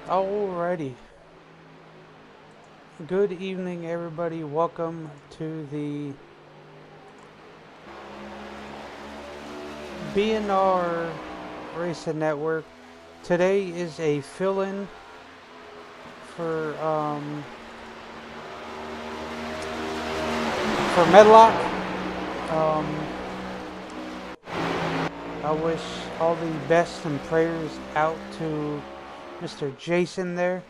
Alrighty. Good evening, everybody. Welcome to the BNR Racing Network. Today is a fill-in for Medlock. I wish all the best and prayers out to Mr. Jason there.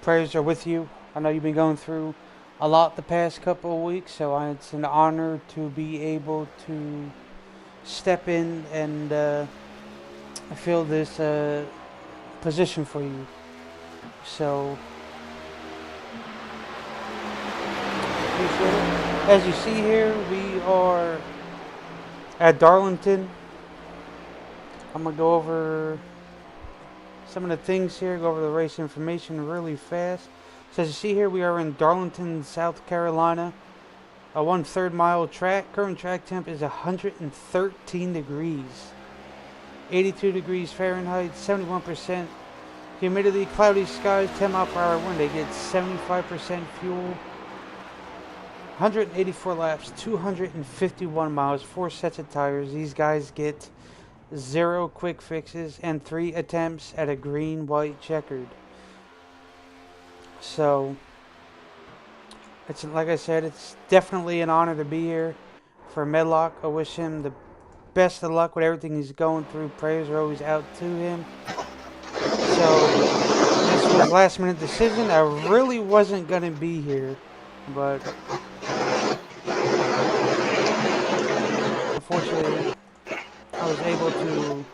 Prayers are with you. I know you've been going through a lot the past couple of weeks, so it's an honor to be able to step in and fill this position for you. So, appreciate it. As you see here, we are at Darlington. I'm going to go over some of the things here, go over the race information really fast. So as you see here, we are in Darlington, South Carolina. A 1/3 mile track. Current track temp is 113 degrees. 82 degrees Fahrenheit, 71% humidity, cloudy skies, 10 mile per hour wind. They get 75% fuel. 184 laps, 251 miles, 4 sets of tires. These guys get 0 quick fixes and 3 attempts at a green, white, checkered. So, it's like I said, it's definitely an honor to be here for Medlock. I wish him the best of luck with everything he's going through. Prayers are always out to him. So, this was last minute decision. I really wasn't going to be here, but unfortunately, I was able to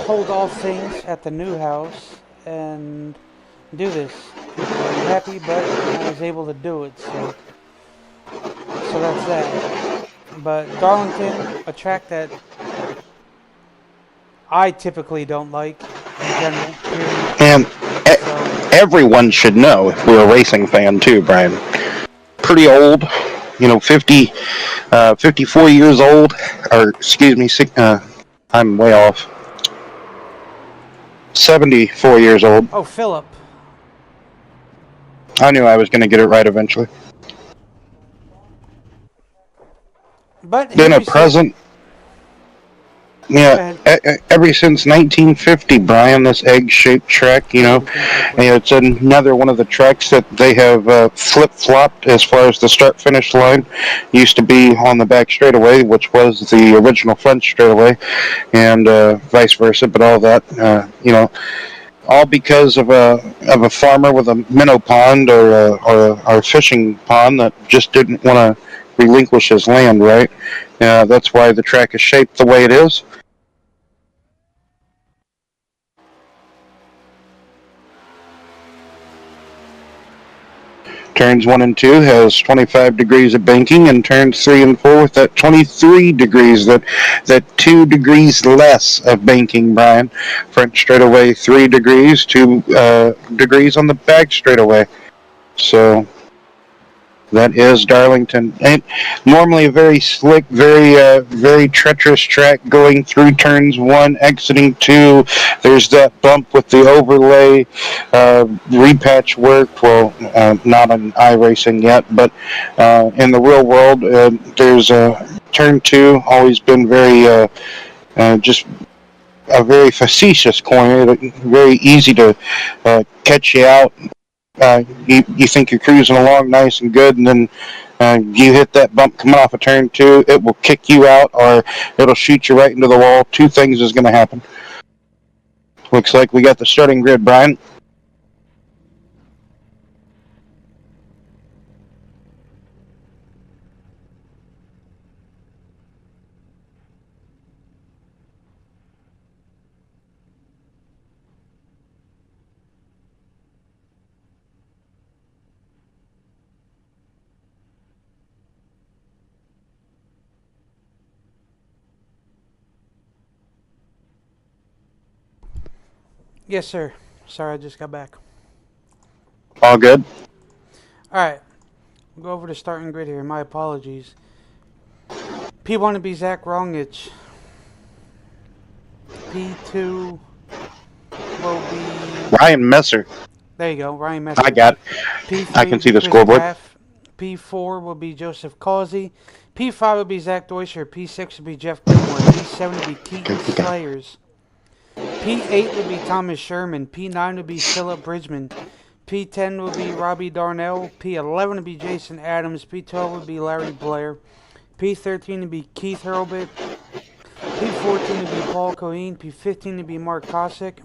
hold off things at the new house and do this. People weren't happy, but I was able to do it, so that's that. But Darlington, a track that I typically don't like in general, period. And So, everyone should know if we're a racing fan too, Brian. Pretty old, 54 years old, or excuse me, I'm way off. 74 years old. oh, Philip. I knew I was going to get it right eventually. But Been here a we sit. present. Go Yeah, ahead. ever since 1950, Brian, this egg-shaped track, it's another one of the tracks that they have flip-flopped as far as the start-finish line. Used to be on the back straightaway, which was the original front straightaway, and vice versa. But all that, all because of a farmer with a minnow pond or a fishing pond that just didn't want to relinquish his land, right? That's why the track is shaped the way it is. Turns 1 and 2 has 25 degrees of banking, and turns 3 and 4 with that 23 degrees, that 2 degrees less of banking, Brian. Front straightaway 3 degrees, 2 degrees on the back straightaway. So that is Darlington. And normally a very slick, very treacherous track going through turns 1, exiting 2. There's that bump with the overlay, repatch work. Well, not on iRacing yet, but in the real world, there's turn 2 always been very just a very facetious corner, very easy to catch you out. You think you're cruising along nice and good, and then you hit that bump coming off of turn 2, it will kick you out or it'll shoot you right into the wall. 2 things is going to happen. Looks like we got the starting grid, Brian. Yes, sir. Sorry, I just got back. All good. Alright. We'll go over the starting grid here. My apologies. P1 to be Zach Rongich. P2 will be. Ryan Messer. There you go, Ryan I Messer. got. I P3 can will see be the Chris scoreboard. Paff. P4 will be Joseph Causey. P5 will be Zach Deutscher. P6 will be Jeff Gilmore. P7 will be Keaton Okay. Slayers. P8 will be Thomas Sherman. P9 will be Philip Bridgman. P10 will be Robbie Darnell. P11 will be Jason Adams. P12 will be Larry Blair. P13 will be Keith Hurlbut. P14 will be Paul Coheen. P15 will be Mark Kosick.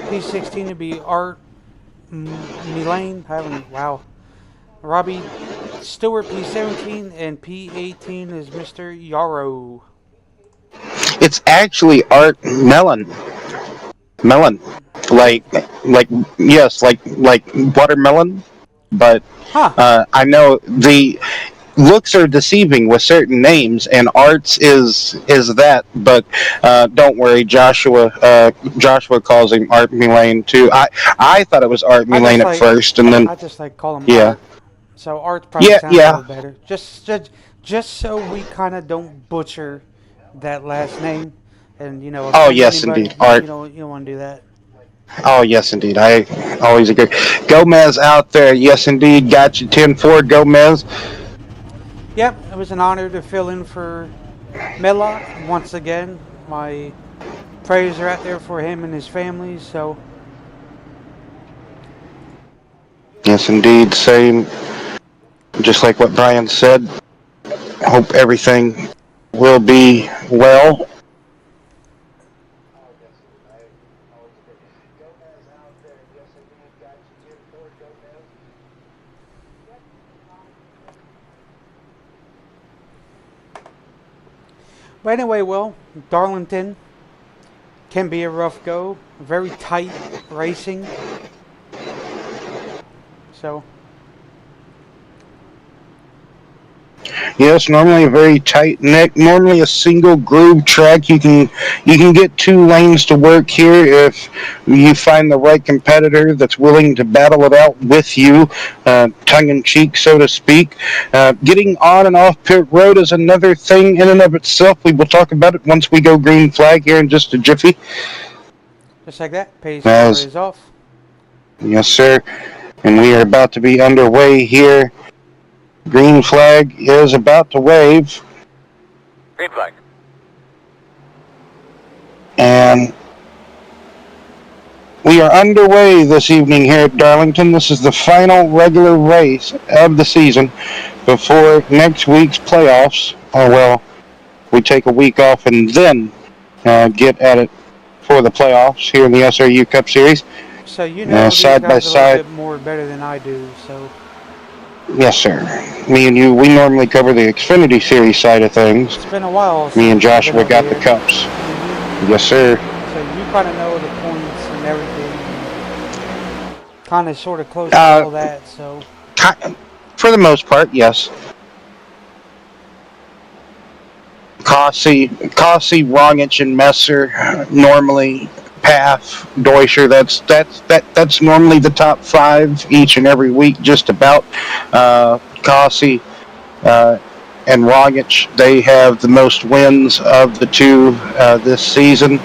P16 will be Art Milane. Wow. Robbie Stewart, P17. And P18 is Mr. Yarrow. It's actually Art Melon. Melon. Really? Like, like, yes, like watermelon. But Huh. I know the looks are deceiving with certain names, and Arts is that. But don't worry, Joshua calls him Art Mulane too. I thought it was Art I just Mulane at like first, and then I just like call him yeah, Art. So Art probably yeah, sounds a yeah. little better. Just so we kind of don't butcher that last name, and Oh offend yes, anybody. indeed, Art. You don't want to do that. Oh yes, indeed. I always agree. Gomez out there. Yes, indeed. Got you 10-4, Gomez. Yep, it was an honor to fill in for Mela once again. My prayers are out there for him and his family. So Yes, indeed. Same. Just like what Brian said. Hope everything will be well. but anyway, well, Darlington can be a rough go. Very tight racing. So Yes, normally a very tight neck. Normally a single groove track. You can get two lanes to work here if you find the right competitor that's willing to battle it out with you, tongue in cheek, so to speak. Getting on and off pit road is another thing in and of itself. We will talk about it once we go green flag here in just a jiffy. just like that, pace car As is off. yes, sir, and we are about to be underway here. Green flag is about to wave. Green flag. And we are underway this evening here at Darlington. This is the final regular race of the season before next week's playoffs. Oh, well, we take a week off and then get at it for the playoffs here in the SRU Cup Series. So these Side by guys a little side. bit more better than I do. So Yes, sir. Me and you, we normally cover the Xfinity Series side of things. it's been a while Me and since I've been Joshua over got here. the cups. Mm-hmm. Yes, sir. So you kind of know the points and everything. Kind of sort of close to all that. So For the most part, yes. Kossi, Rongich, and Messer normally Path, Deutscher. That's normally the top five each and every week, just about. Kossi and Rongich, they have the most wins of the two this season.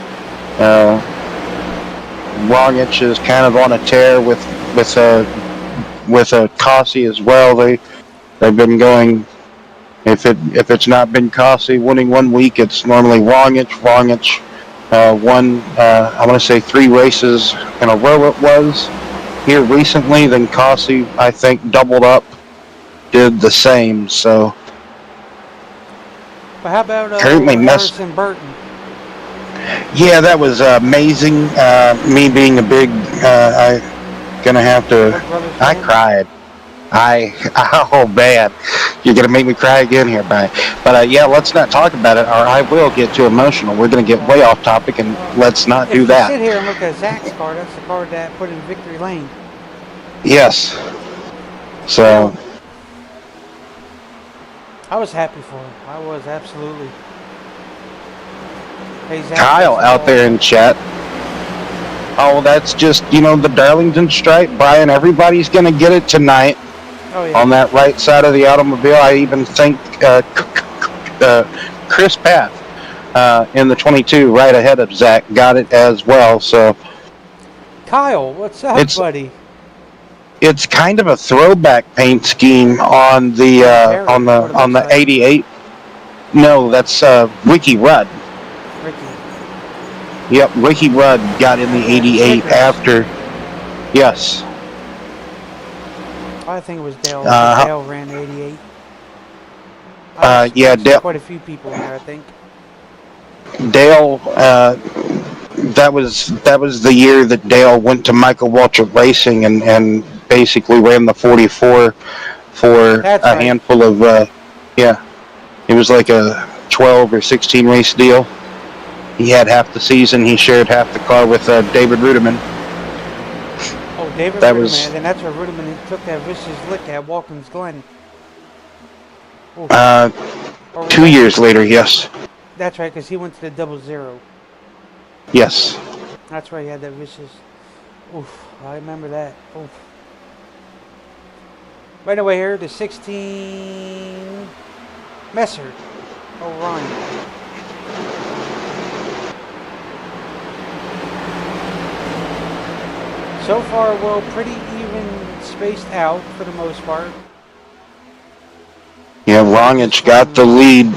Rongich is kind of on a tear with a Kossi as well. They've been going. If it's not been Kossi winning one week, it's normally Rongich. Rongich won, I want to say 3 races in a row it was here recently. Then Kossi, I think, doubled up, did the same. So, but how about currently Harrison Burton? Yeah, that was amazing. Me being a big, I gonna have to. I cried. Oh man, you're gonna make me cry again here, Brian. But yeah, let's not talk about it, or I will get too emotional. We're gonna get way off topic, and let's not do that. If you sit here and look at Zach's car, that's the car that put in victory lane. Yes. So. I was happy for him. I was absolutely. Hey, Zach, Kyle out there in chat. Oh, that's just the Darlington stripe, Brian. Everybody's gonna get it tonight. Oh, yeah. On that right side of the automobile. I even think Chris Path in the 22, right ahead of Zach, got it as well. So Kyle, what's up, buddy? it's kind of a throwback paint scheme on the Perry, on what it the looks like. 88. No, that's Ricky Rudd. Ricky. Yep, Ricky Rudd got in the Yeah, 88 Snickers. after. Yes. I think it was Dale. Dale ran 88. Yeah, Dale. Quite a few people in there, I think. Dale. That was the year that Dale went to Michael Waltrip Racing and basically ran the 44 for That's a right. handful of. Yeah, it was like a 12 or 16 race deal. He had half the season. He shared half the car with David Ruderman. Oh, David That Ruderman. was- And that's where Ruderman took that vicious lick at Watkins Glen. Oof. 2 years later, yes. That's right, because he went to the 00. Yes. That's right, he had that vicious. Oof, I remember that. Oof. Right away here, the 16 Messer. Oh, Ryan. So far, well, pretty even spaced out for the most part. Yeah, Rongich got the lead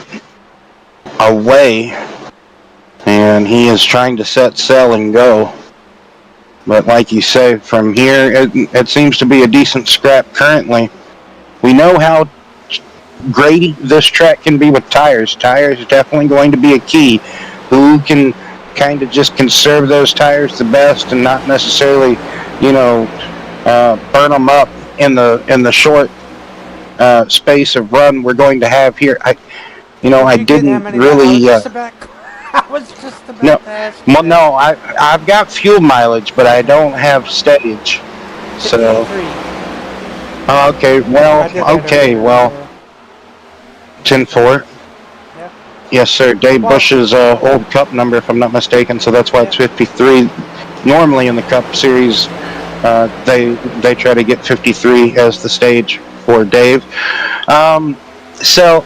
away, and he is trying to set sail and go. But like you say, from here, it seems to be a decent scrap currently. We know how great this track can be with tires. Tires are definitely going to be a key. Who can kind of just conserve those tires the best and not necessarily, burn them up in the short space of run we're going to have here. I didn't really. I was just about to ask. Well, no, I've got fuel mileage, but I don't have stage. So. 53. Okay. Well. 10-4. Yeah. Yes, sir. Dave Bush's old Cup number, if I'm not mistaken. So that's why it's 53. Normally in the Cup Series, they try to get 53 as the stage for Dave. So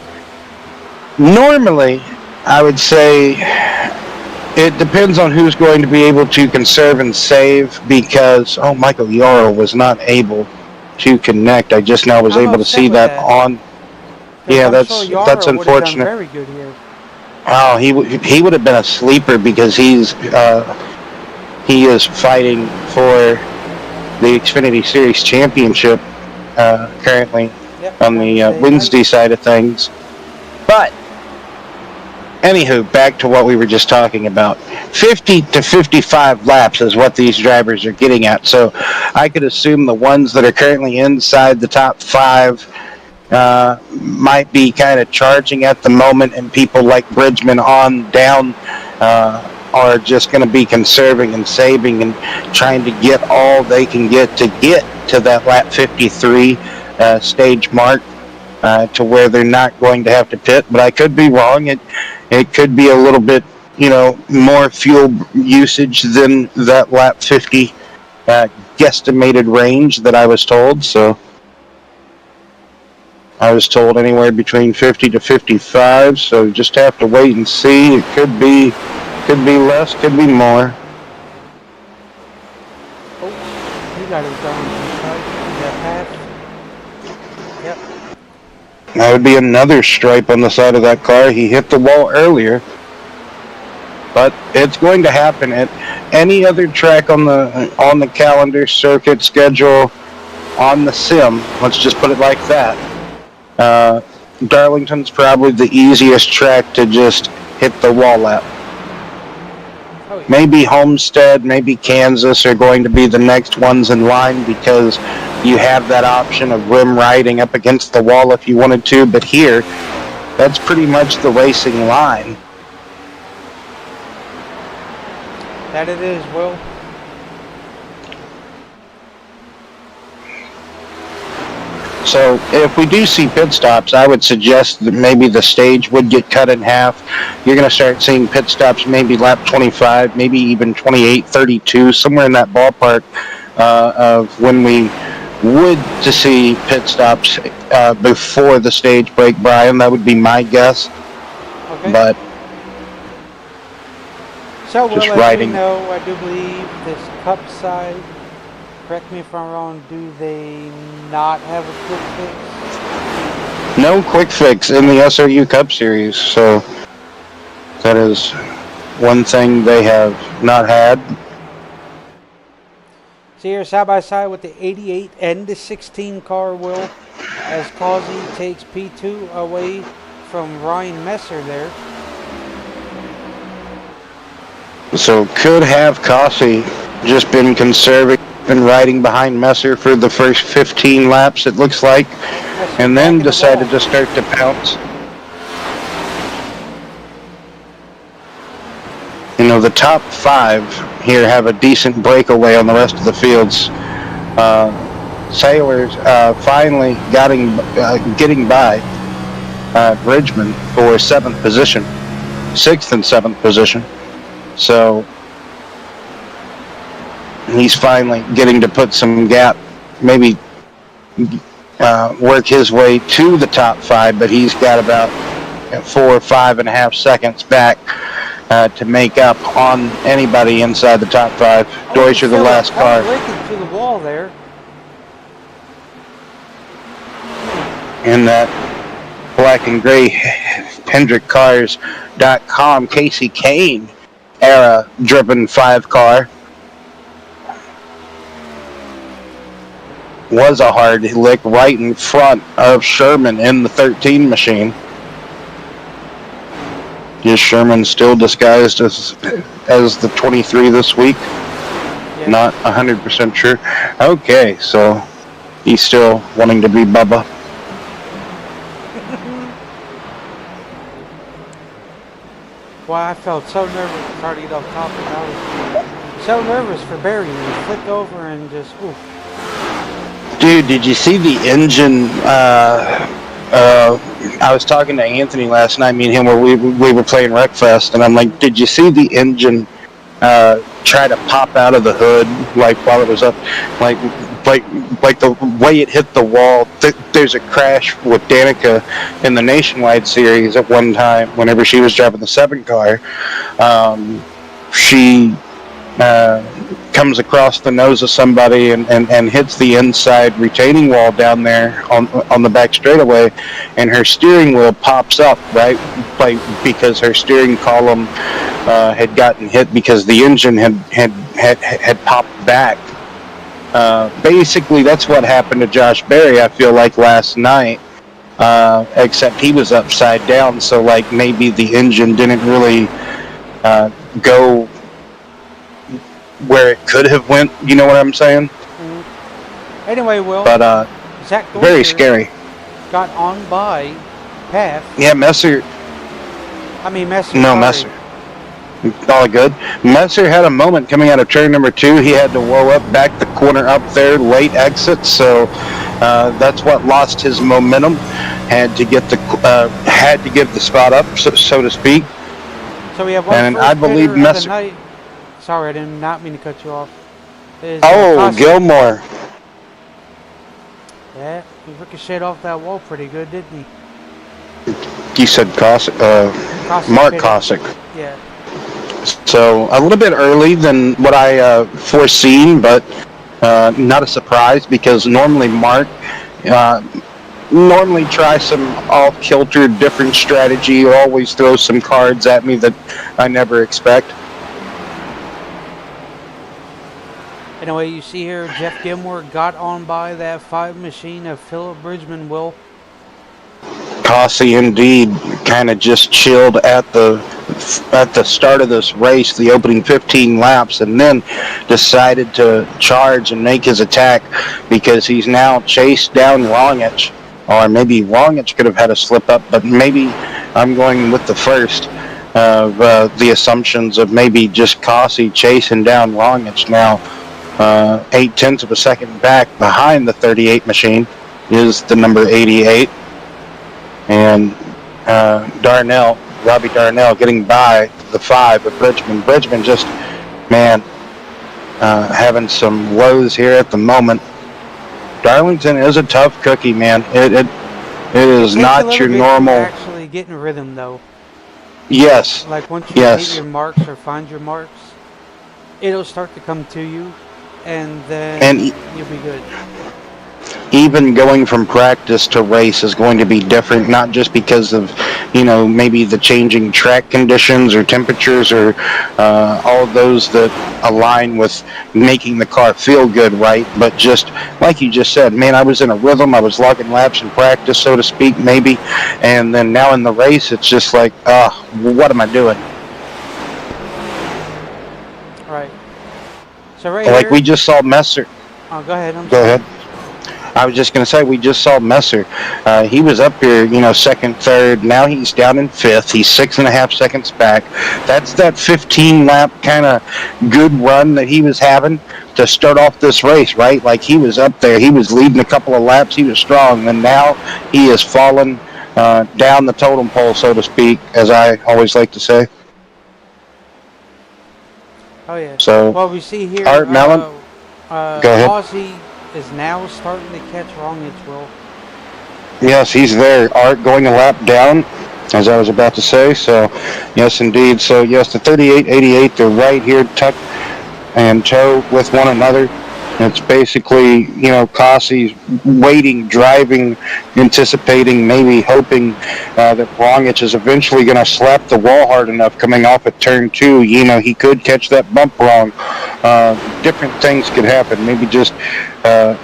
normally, I would say it depends on who's going to be able to conserve and save because Michael Yarrow was not able to connect. I just now was able to see that on. Yeah, that's unfortunate. Very good here. Oh, he would have been a sleeper because he is fighting for the Xfinity Series championship currently on the Wednesday side of things. But anywho, back to what we were just talking about. 50 to 55 laps is what these drivers are getting at. So I could assume the ones that are currently inside the top 5 might be kind of charging at the moment, and people like Bridgman on down are just going to be conserving and saving and trying to get all they can get to that lap 53 stage mark to where they're not going to have to pit. But I could be wrong. It could be a little bit, more fuel usage than that lap 50 guesstimated range that I was told. So I was told anywhere between 50 to 55, so just have to wait and see. It could be less, could be more. Oh, you got it done. Yep. That would be another stripe on the side of that car. He hit the wall earlier. But it's going to happen at any other track on the calendar, circuit, schedule, on the sim. Let's just put it like that. Darlington's probably the easiest track to just hit the wall at. Oh, yeah. Maybe Homestead, maybe Kansas are going to be the next ones in line because you have that option of rim riding up against the wall if you wanted to. But here, that's pretty much the racing line. That it is, Will. So if we do see pit stops, I would suggest that maybe the stage would get cut in half. You're going to start seeing pit stops maybe lap 25, maybe even 28, 32, somewhere in that ballpark of when we would to see pit stops before the stage break, Brian. That would be my guess. Okay. But So, just well, as we riding. know, I do believe this Cup side, correct me if I'm wrong, do they not have a quick fix? No quick fix in the SRU Cup Series, so that is one thing they have not had. So here, side by side with the 88 and the 16 car, Will, as Causey takes P2 away from Ryan Messer there. So could have Cossey just been conserving and riding behind Messer for the first 15 laps, it looks like, Messer and back then in the decided wall. to start to pounce. You know, the top 5 here have a decent breakaway on the rest of the fields. Sailors finally getting by Bridgman for 7th position, 6th and 7th position. So he's finally getting to put some gap, maybe work his way to the top 5, but he's got about 4 or 5.5 seconds back to make up on anybody inside the top 5. Deutscher, the last car. Lincoln to the wall there. In that black and gray HendrickCars.com Casey Kane era driven 5 car. Was a hard lick right in front of Sherman in the 13 machine. Is Sherman still disguised as the 23 this week? Yeah. Not 100% sure. Okay, so he's still wanting to be Bubba. Well, I felt so nervous. Sorry to get off topic. I was so nervous for Barry. He flipped over and just, oof. Dude, did you see the engine? I was talking to Anthony last night. Me and him, we were playing Wreckfest, and I'm like, did you see the engine try to pop out of the hood, like while it was up, like the way it hit the wall? There's a crash with Danica in the Nationwide Series at one time. Whenever she was driving the 7 car, she comes across the nose of somebody and hits the inside retaining wall down there on the back straightaway, and her steering wheel pops up, right? Because her steering column had gotten hit because the engine had popped back. Basically, that's what happened to Josh Berry, I feel like, last night, except he was upside down, so like maybe the engine didn't really go where it could have went, you know what I'm saying? Mm-hmm. Anyway, Will, but Zach very scary. Got on by Path. Yeah, Messer. Messer. No, Messer. All good. Messer had a moment coming out of turn number 2. He had to whoa up back the corner up there, late exit, so that's what lost his momentum. Had to give the spot up, so to speak. So we have one. And I believe Messer. Sorry, I did not mean to cut you off. Gilmore. Yeah, he ricocheted off that wall pretty good, didn't he? You said Mark Cossack. Yeah. So a little bit early than what I foreseen, but not a surprise because normally Mark try some off-kilter, different strategy, always throw some cards at me that I never expect. Anyway, you see here, Jeff Gilmore got on by that 5 machine of Philip Bridgman, Will. Cossey indeed kind of just chilled at the start of this race, the opening 15 laps, and then decided to charge and make his attack because he's now chased down Rongich. Or maybe Rongich could have had a slip up, but maybe I'm going with the first of the assumptions of maybe just Cossey chasing down Rongich now. 0.8 of a second back behind the 38 machine is the number 88. And Robbie Darnell getting by the 5 of Bridgman. Bridgman just, having some woes here at the moment. Darlington is a tough cookie, man. It is not your normal. Actually getting rhythm though. Yes, Like once you hit yes. your marks or find your marks, it'll start to come to you, and And then you'll be good. even going from practice to race is going to be different, not just because of, maybe the changing track conditions or temperatures or all of those that align with making the car feel good, right? But just like you just said, man, I was in a rhythm. I was logging laps in practice, so to speak, maybe. And then now in the race, it's just like, what am I doing? Right. So right Like we here, just saw Messer. oh, go ahead. I'm Go sorry. ahead. I was just going to say, we just saw Messer. He was up here, second, third. Now he's down in fifth. He's 6.5 seconds back. That's that 15 lap kind of good run that he was having to start off this race, right? Like he was up there. He was leading a couple of laps. He was strong. And now he has fallen down the totem pole, so to speak, as I always like to say. Oh yeah. So, Well, we see here, Art Mellon, go ahead. Aussie is now starting to catch wrong edge. Will. Yes, he's there. Art going a lap down, as I was about to say. So, yes, indeed. So, yes, the 38, 88, they're right here, tuck and toe with one another. It's basically, Cossey's waiting, driving, anticipating, maybe hoping that Brongich is eventually going to slap the wall hard enough coming off at turn 2. He could catch that bump wrong. Different things could happen. Maybe just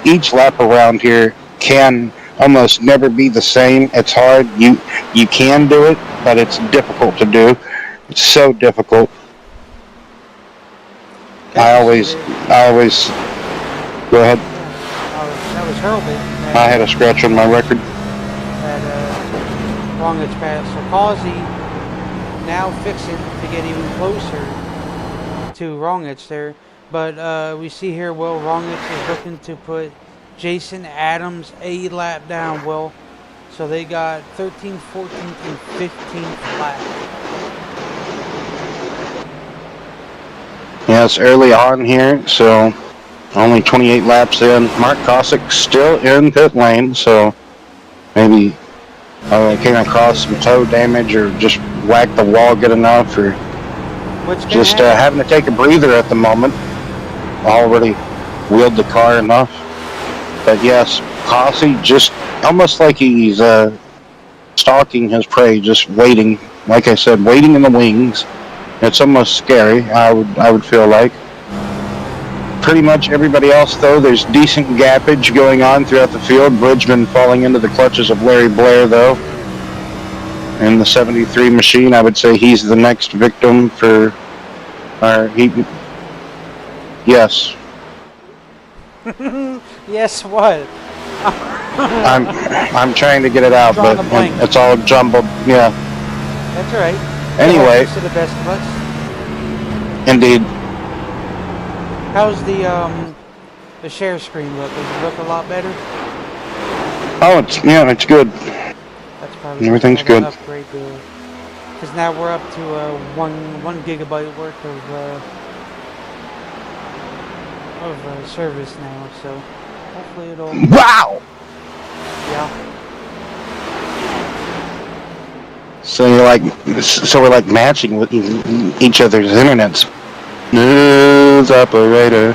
each lap around here can almost never be the same. It's hard. You can do it, but it's difficult to do. It's so difficult. As you see there, I always go ahead. yeah, that was Hurlbut I had a scratch on my record. that wrong edge pass. So Causey now fixing to get even closer to wrong edge there. But we see here, Will, wrong edge is looking to put Jason Adams a lap down, Will. So they got 13th, 14th, and 15th lap. Yeah, it's early on here, so only 28 laps in. Mark Kosick still in pit lane, so maybe came across some toe damage or just whacked the wall good enough, or just having to take a breather at the moment. Already wheeled the car enough. But yes, Cossey just almost like he's stalking his prey, just waiting. Like I said, waiting in the wings. It's almost scary. I would feel like. Pretty much everybody else, though, there's decent gappage going on throughout the field. Bridgman falling into the clutches of Larry Blair, though. In the 73 machine, I would say he's the next victim for. Yes. Yes, what? I'm trying to get it out, but it's all jumbled. Yeah. That's all right. Anyway. To the best of us. Indeed. How's the share screen look? Does it look a lot better? Oh, it's good. That's probably everything's good. Upgrade because now we're up to 1 gigabyte worth of service now. So hopefully it'll. Wow. Yeah. So we're like matching with each other's internets. News operator.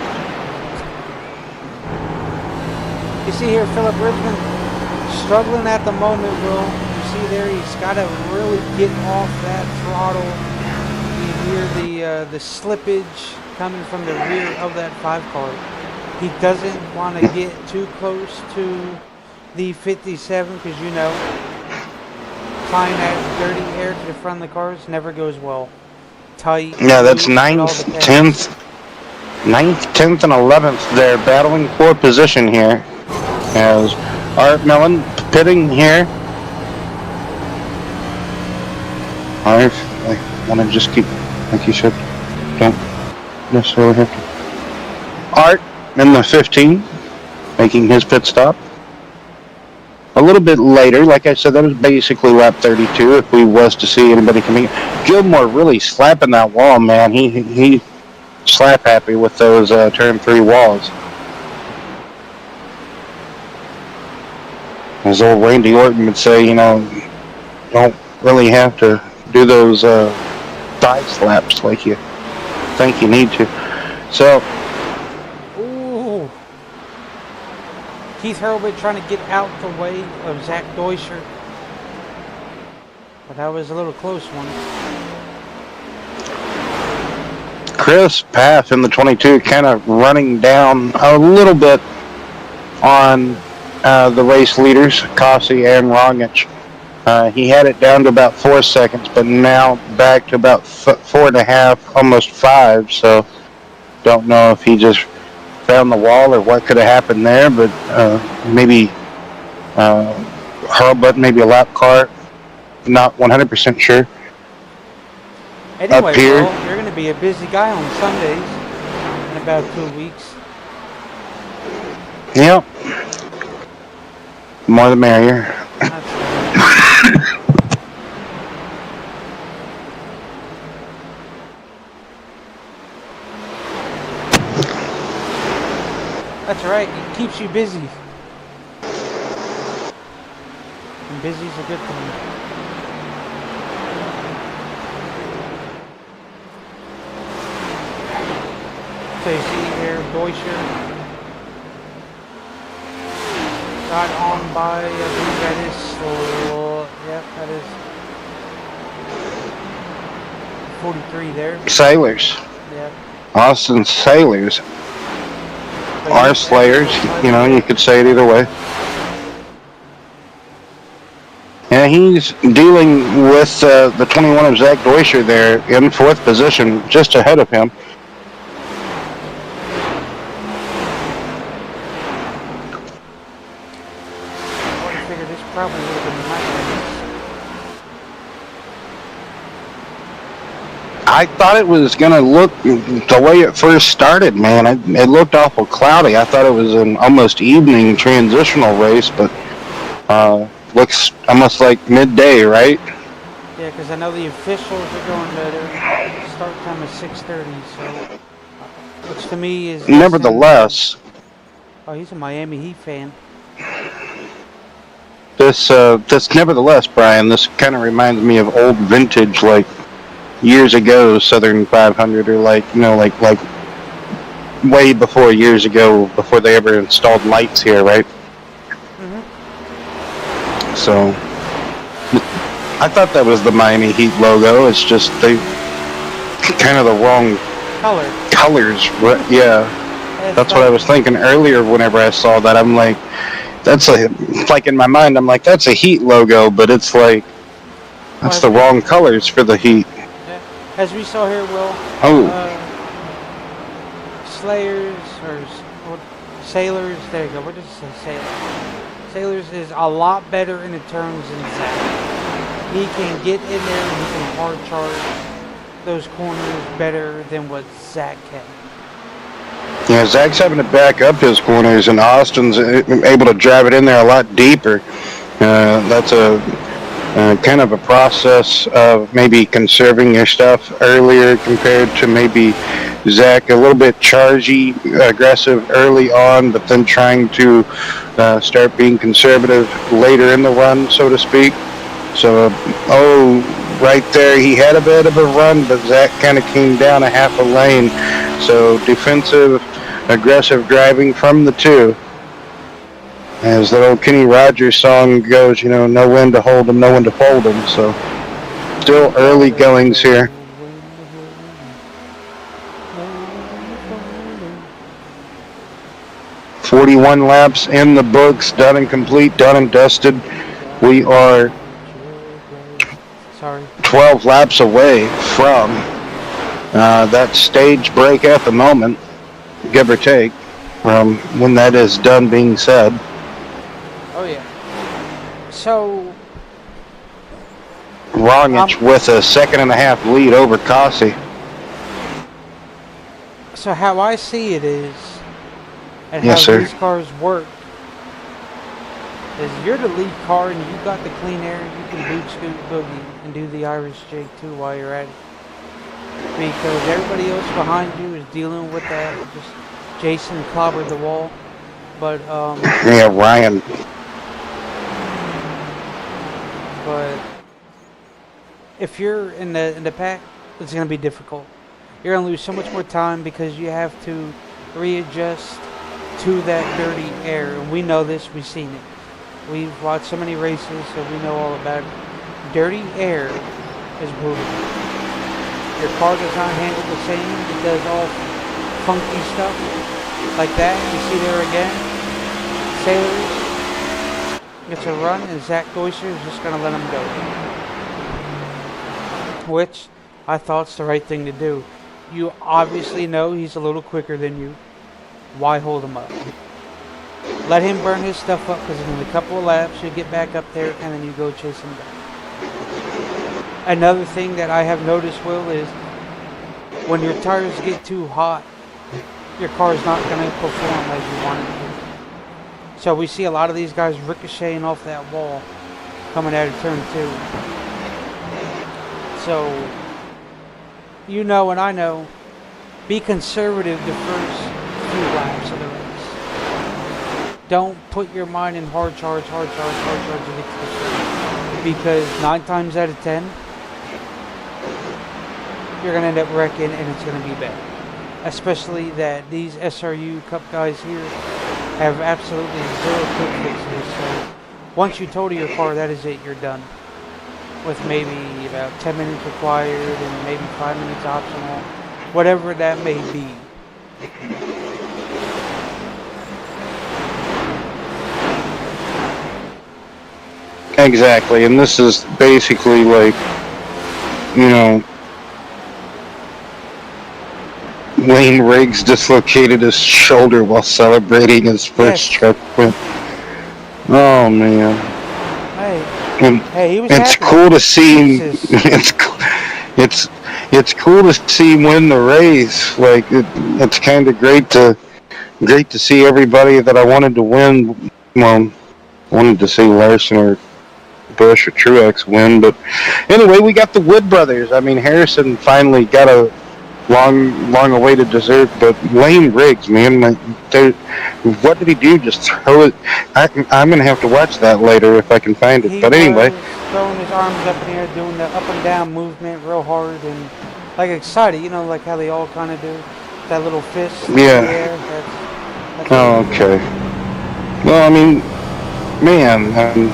You see here, Philip Bridgman struggling at the moment. Will you see there? He's got to really get off that throttle. You hear the slippage coming from the rear of that 5 car. He doesn't want to get too close to the 57 because applying that dirty air to the front of the cars never goes well. Tight. Yeah, that's 9th, 10th, 10th, and 11th. They're battling for position here. As Art Mellon pitting here. I want to just keep, like you said, don't necessarily have to. Art in the 15, making his pit stop. A little bit later, like I said, that was basically lap 32 if we was to see anybody coming. Gilmore really slapping that wall, man. He slap happy with those turn 3 walls. As old Randy Orton would say, don't really have to do those thigh slaps like you think you need to. So, Ooh. Keith Hurlbut trying to get out the way of Zach Deuscher. But that was a little close one. Chris Paff in the 22 kind of running down a little bit on the race leaders, Kossi and Rogic. He had it down to about 4 seconds, but now back to about 4.5, almost 5. So don't know if he just found the wall or what could have happened there, but maybe Hurlbut, maybe a lap car. Not 100% sure. Anyway, Up here. well, you're going to be a busy guy on Sundays in about 2 weeks. Yep. More the merrier. That's right. It keeps you busy. And busy's a good thing. So you see here, Deuscher got on by, I believe that is, yep, that is 43 there. Sailors. Yep. Austin Sailors. But Our he's- Slayers. You know, you could say it either way. Yeah, he's dealing with the 21 of Zach Deuscher there in 4th position, just ahead of him. I figured this probably would have been my race. I thought it was going to look the way it first started, man. It looked awful cloudy. I thought it was an almost evening transitional race, but looks almost like midday, right? Yeah, because I know the officials are going to their start time is 6:30, so which to me is less than- Nevertheless, oh, he's a Miami Heat fan. this nevertheless, Brian, this kind of reminds me of old vintage, like years ago Southern 500, or like way before years ago, before they ever installed lights here, right? So I thought that was the Miami Heat logo. It's just they kind of the wrong colors. Yeah, that's what I was thinking earlier. Whenever I saw that, I'm like, that's like in my mind, I'm like, that's a Heat logo, but it's like that's the wrong colors for the Heat. Yeah. As we saw here, Will. Slayers or Sailors. There you go. What did you say? Sailors. Sailors is a lot better in the turns than Zach. He can get in there and he can hard charge those corners better than what Zach can. Yeah, Zach's having to back up his corners, and Austin's able to drive it in there a lot deeper. That's a kind of a process of maybe conserving your stuff earlier compared to maybe Zach, a little bit chargy, aggressive early on, but then trying to start being conservative later in the run, so to speak. So, right there, he had a bit of a run, but Zach kind of came down a half a lane. So defensive, aggressive driving from the two. As the old Kenny Rogers song goes, you know, no when to hold him, no when to fold him. So still early goings here. 41 laps in the books, done and complete, done and dusted. We are 12 laps away from that stage break at the moment, give or take, from when that is done being said. Oh yeah. So Rogic with a 1.5-second lead over Kossi. So how I see it is, and Yes, how sir. these cars work, is you're the lead car and you got the clean air, you can boot scoot boogie and do the Irish jig too while you're at it. Because everybody else behind you is dealing with that. Just Jason clobbered the wall. But Yeah, Ryan. but if you're in the pack, it's gonna be difficult. You're gonna lose so much more time because you have to readjust to that dirty air, and we know this. We've seen it. We've watched so many races, so we know all about it. Dirty air is brutal. Your car does not handle the same. It does all funky stuff like that. You see there again, Sailors gets a run, and Zach Goyser is just gonna let him go, which I thought's the right thing to do. You obviously know he's a little quicker than you. Why hold him up? Let him burn his stuff up, because in a couple of laps you get back up there and then you go chase him down. Another thing that I have noticed, Will, is when your tires get too hot, your car is not going to perform as you want it to. So we see a lot of these guys ricocheting off that wall coming out of turn 2. So, you know and I know, be conservative the first few laps of the race. Don't put your mind in hard charge to get to the start. Because 9 times out of 10, you're going to end up wrecking and it's going to be bad. Especially that these SRU Cup guys here have absolutely zero quick fixes. So once you total your car, that is it, you're done. With maybe about 10 minutes required and maybe 5 minutes optional. Whatever that may be. Exactly, and this is basically like, you know, Wayne Riggs dislocated his shoulder while celebrating his first truck win. Oh man! Hey, he was it's happy. cool to see. It's cool to see him win the race. Like it's kind of great to see everybody that I wanted to win. Well, wanted to see Larson or Bush or Truex win, but anyway, we got the Wood brothers. I mean, Harrison finally got a long awaited dessert, but Wayne Riggs, man, what did he do? Just throw it? I'm gonna have to watch that later if I can find it. But anyway, throwing his arms up in the air, doing the up and down movement real hard and like excited, you know, like how they all kind of do that little fist. Yeah. In the air. That's oh, okay. Well, I mean, man, hey,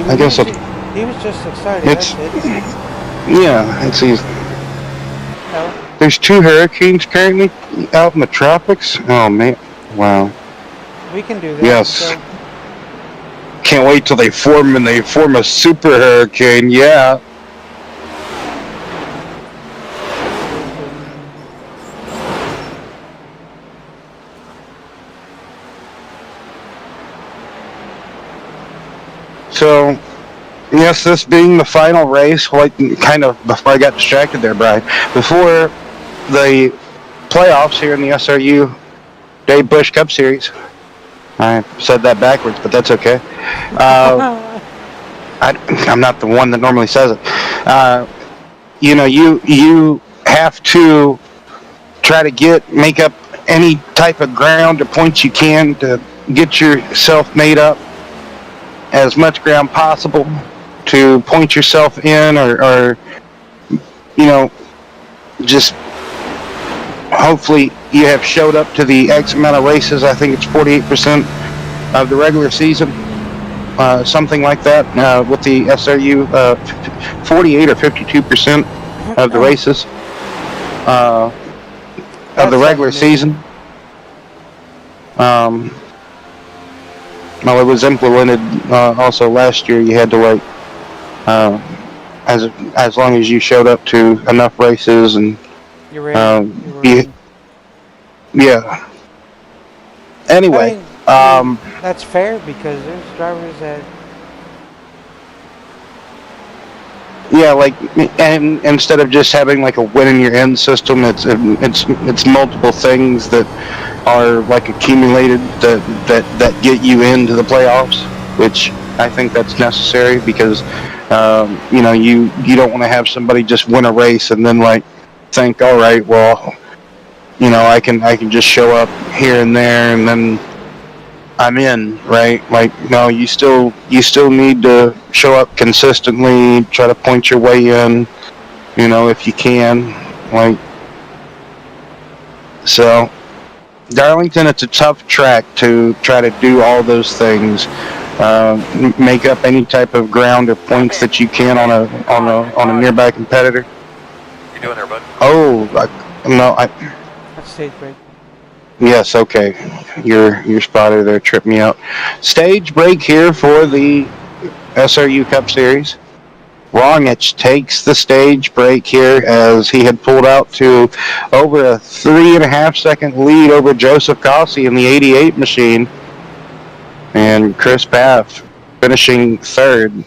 I guess he was just excited. It's that's it. Yeah, it's easy. No. There's 2 hurricanes currently out in the tropics. Oh man, wow. We can do that. Yes. So. Can't wait till they form and they form a super hurricane. Yeah. So, yes, this being the final race, like kind of before I got distracted there, Brian, before the playoffs here in the SRU Dave Busch Cup Series. I said that backwards, but that's okay. I'm not the one that normally says it. You know, you have to try to make up any type of ground or points you can to get yourself made up as much ground possible to point yourself in or you know, just hopefully you have showed up to the X amount of races. I think it's 48% of the regular season, something like that, with the SRU, 48 or 52% of the races of the regular season. Well, it was implemented also last year. You had to like, as long as you showed up to enough races and you're ready. Yeah. Anyway, I mean, that's fair because there's drivers that. Yeah, like, and instead of just having like a win in your end system, it's multiple things that are like accumulated that get you into the playoffs, which I think that's necessary because you know, you don't want to have somebody just win a race and then like think, all right, well, you know, I can just show up here and there and then I'm in, right? Like, no, you still need to show up consistently, try to point your way in, if you can. Like, so Darlington, it's a tough track to try to do all those things. Make up any type of ground or points that you can on a nearby competitor. You doing there, bud? Oh, no, That's stage break. yes, okay. Your spotter there tripped me out. Stage break here for the SRU Cup Series. Rongich takes the stage break here as he had pulled out to over a 3.5 second lead over Joseph Cossey in the 88 machine. And Chris Paff finishing third.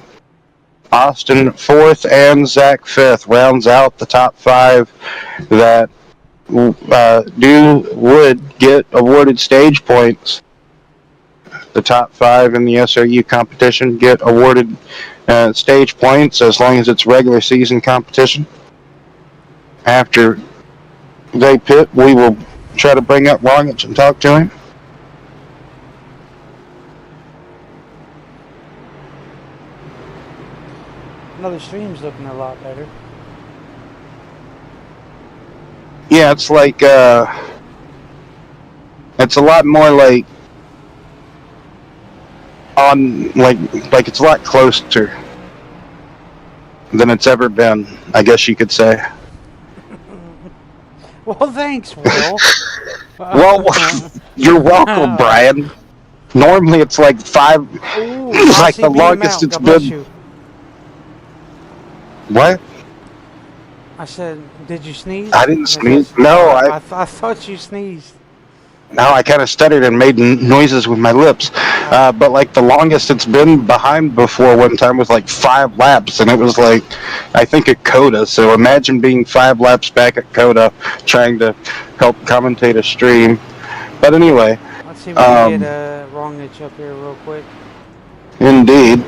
Austin fourth and Zach fifth rounds out the top five that would get awarded stage points. The top five in the SRU competition get awarded stage points as long as it's regular season competition. After they pit, we will try to bring up Rongich and talk to him. Another stream's looking a lot better. Yeah, it's like it's a lot more like on like it's a lot closer than it's ever been, I guess you could say. Well, thanks, Will. Well, you're welcome, Brian. Normally it's like 5. Ooh, It's like the beat him longest out. it's God bless been. you. What? I said, did you sneeze? I didn't sneeze. No, I thought you sneezed. No, I kind of stuttered and made noises with my lips. But like the longest it's been behind before one time was like 5 laps, and it was like, I think at Coda. So imagine being 5 laps back at Coda, trying to help commentate a stream. But anyway, Let's see if we can get Rongich up here real quick. Indeed.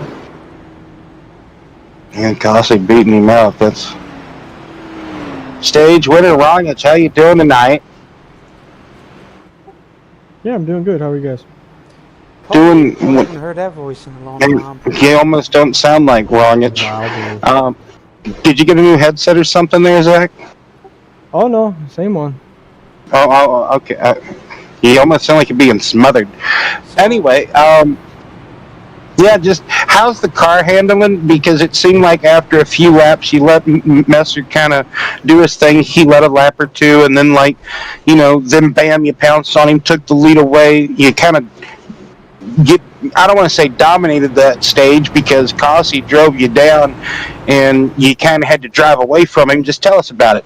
And Cossey beating him out. That's stage winner Rongich. How you doing tonight? Yeah, I'm doing good. How are you guys? Doing. I haven't heard that voice in a long time. You almost don't sound like Rongich. Did you get a new headset or something there, Zach? Oh no, same one. Oh, okay. You almost sound like you're being smothered. Anyway, yeah, just how's the car handling? Because it seemed like after a few laps, you let Messer kind of do his thing. He led a lap or two, and then then bam, you pounced on him, took the lead away. You kind of I don't want to say dominated that stage because Cossey drove you down, and you kind of had to drive away from him. Just tell us about it.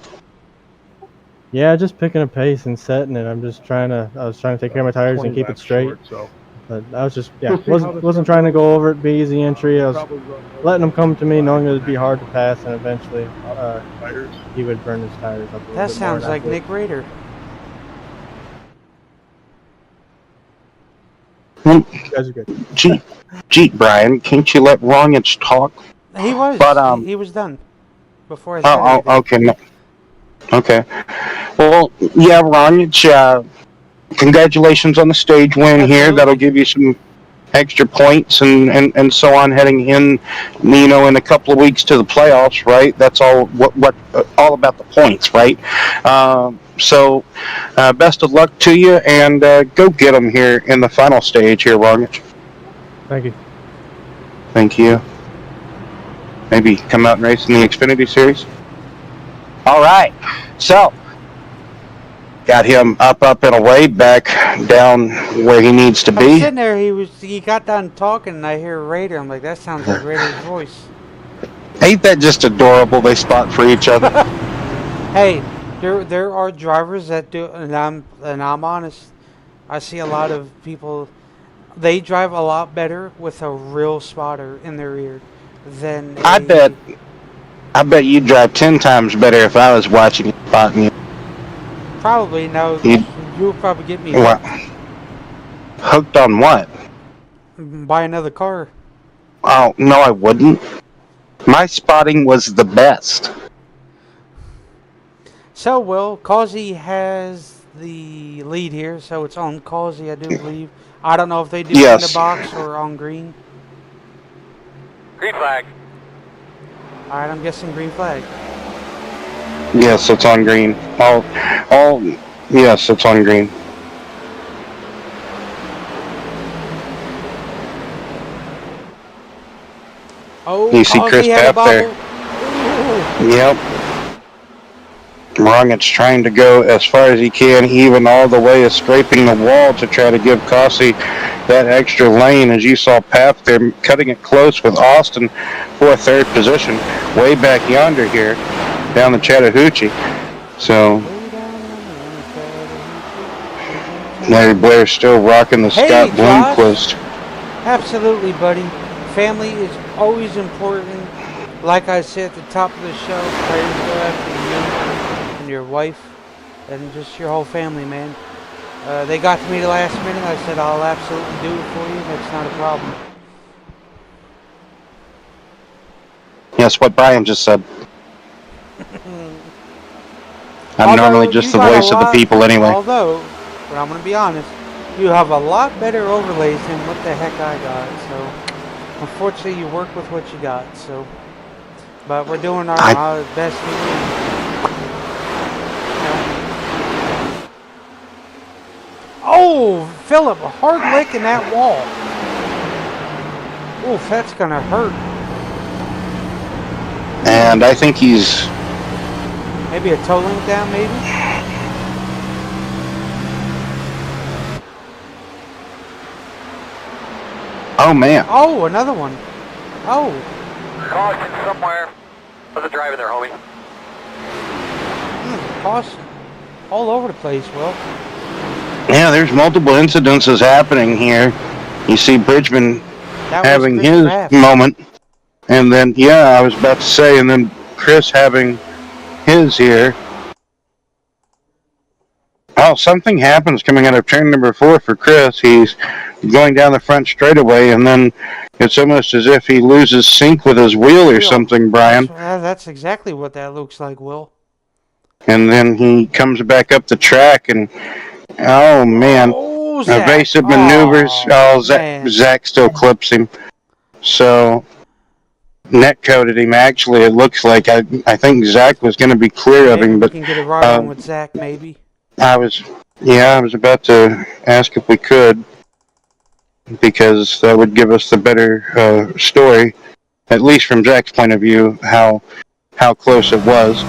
Yeah, just picking a pace and setting it. I was trying to take care of my tires and keep it straight. But I was just, wasn't trying to go over it, be easy entry. I was letting them come to me, knowing it would be hard to pass, and eventually he would burn his tires up a little That bit sounds more like Nick Rader. You guys are good. Gee, Brian, can't you let Rongich talk? He was, But, he was done before I said okay, okay. Well, yeah, Rongich, congratulations on the stage win here. That'll give you some extra points and so on heading in, in a couple of weeks to the playoffs, right? That's all all about the points, right? So best of luck to you, and go get them here in the final stage here, Rongich. Thank you. Thank you. Maybe come out and race in the Xfinity Series. All right, so got him up and away, back down where he needs to I'm be. sitting there, he got done talking, and I hear Raider. I'm like, that sounds like Raider's voice. Ain't that just adorable? They spot for each other. Hey, there are drivers that do, and I'm honest. I see a lot of people. They drive a lot better with a real spotter in their ear than. I bet you'd drive 10 times better if I was watching you spotting you. Probably no. You'll probably get me hooked on what? Buy another car. Oh no, I wouldn't. My spotting was the best. So, Will, Causey has the lead here, so it's on Causey, I do believe. I don't know if they do in the Yes. box or on green. Green flag. Alright, I'm guessing green flag. Yes, it's on green. Yes, it's on green. Oh, You see Causey Chris had a Papp there. bobble. Yep. Rungett's trying to go as far as he can, even all the way is scraping the wall to try to give Cossey that extra lane. As you saw Papp there cutting it close with Austin for third position, way back yonder here, down the Chattahoochee. So Larry Blair's still rocking the Hey, Scott Josh. Bloomquist. Absolutely, buddy. Family is always important. Like I said at the top of the show, prayers go after you and your wife and just your whole family, man. They got to me the last minute. I said, I'll absolutely do it for you. That's not a problem. Yes, what Brian just said. I'm normally just the voice of the people anyway. Although, but I'm going to be honest, you have a lot better overlays than what the heck I got. So, unfortunately, you work with what you got. So, but we're doing our best we can. Oh, Philip, a hard lick in that wall. Oof, that's going to hurt. And I think he's... Maybe a toe link down, maybe? Oh, man. Oh, another one. Oh. Caution somewhere. How's it driving there, homie? Caution. All over the place, Will. Yeah, there's multiple incidences happening here. You see Bridgman having his moment. And then, yeah, I was about to say, and then Chris having his here. Oh, something happens coming out of turn number 4 for Chris. He's going down the front straightaway, and then it's almost as if he loses sync with his wheel or something, Brian. That's exactly what that looks like, Will. And then he comes back up the track, and oh, man. Evasive maneuvers. Zach still clips him. So, net coated him. Actually, it looks like I think Zach was going to be clear of him, but we can get it right on with Zach, maybe. I was about to ask if we could, because that would give us the better story, at least from Zach's point of view, how close it was.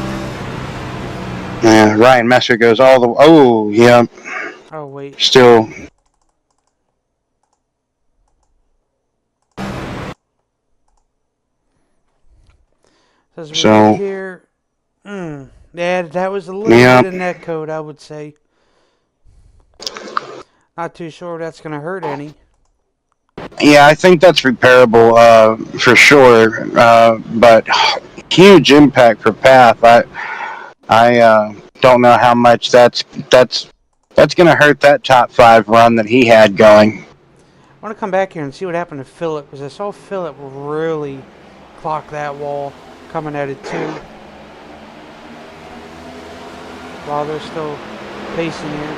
Ryan Messer goes all the... Oh, yeah. Oh, wait. Still... So... Here... Yeah, that was a little bit of net code, I would say. Not too sure that's going to hurt any. Yeah, I think that's repairable for sure, but huge impact for Path. I don't know how much that's going to hurt that top 5 run that he had going. I want to come back here and see what happened to Philip, because I saw Philip really clock that wall coming at it too. While they're still pacing here.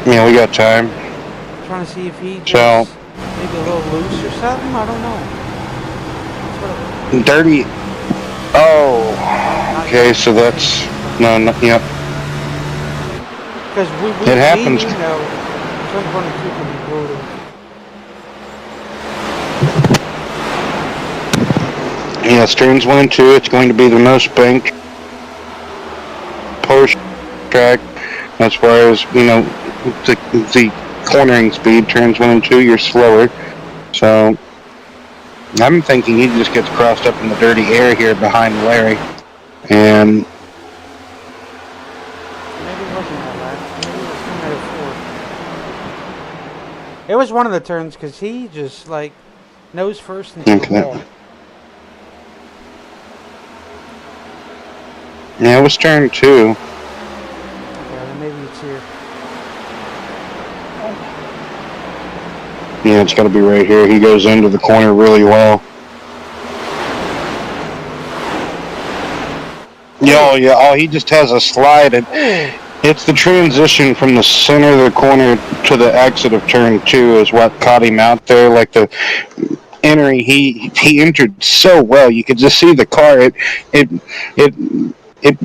Yeah, we got time. Trying to see if he just maybe a little loose or something. I don't know. Dirty. Oh. Okay, so that's no. Yep. Because it happens. You know, turn 1 and 2 can be brutal. Yes, turns 1 and 2. It's going to be the most banked post track as far as the cornering speed. Turns 1 and 2, you're slower. So I'm thinking he just gets crossed up in the dirty air here behind Larry, and maybe it wasn't that last. Maybe it was coming at 4. It was one of the turns because he just like nose first into the wall. Yeah, it was turn 2. Okay, then maybe it's here. Yeah, it's got to be right here. He goes into the corner really well. Yeah, he just has a slide, and It's the transition from the center of the corner to the exit of turn 2 is what caught him out there. Like the entering, he entered so well. You could just see the car. It it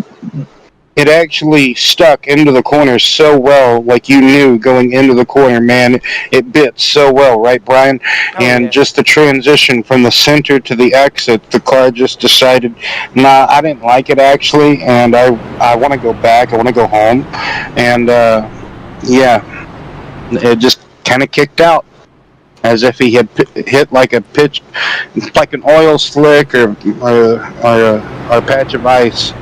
it actually stuck into the corner so well, like you knew going into the corner, man. It bit so well, right, Brian? Oh, And yeah. just the transition from the center to the exit, the car just decided, nah, I didn't like it actually, and I want to go back. I want to go home, and yeah, it just kind of kicked out as if he had hit like a pitch, like an oil slick or a patch of ice.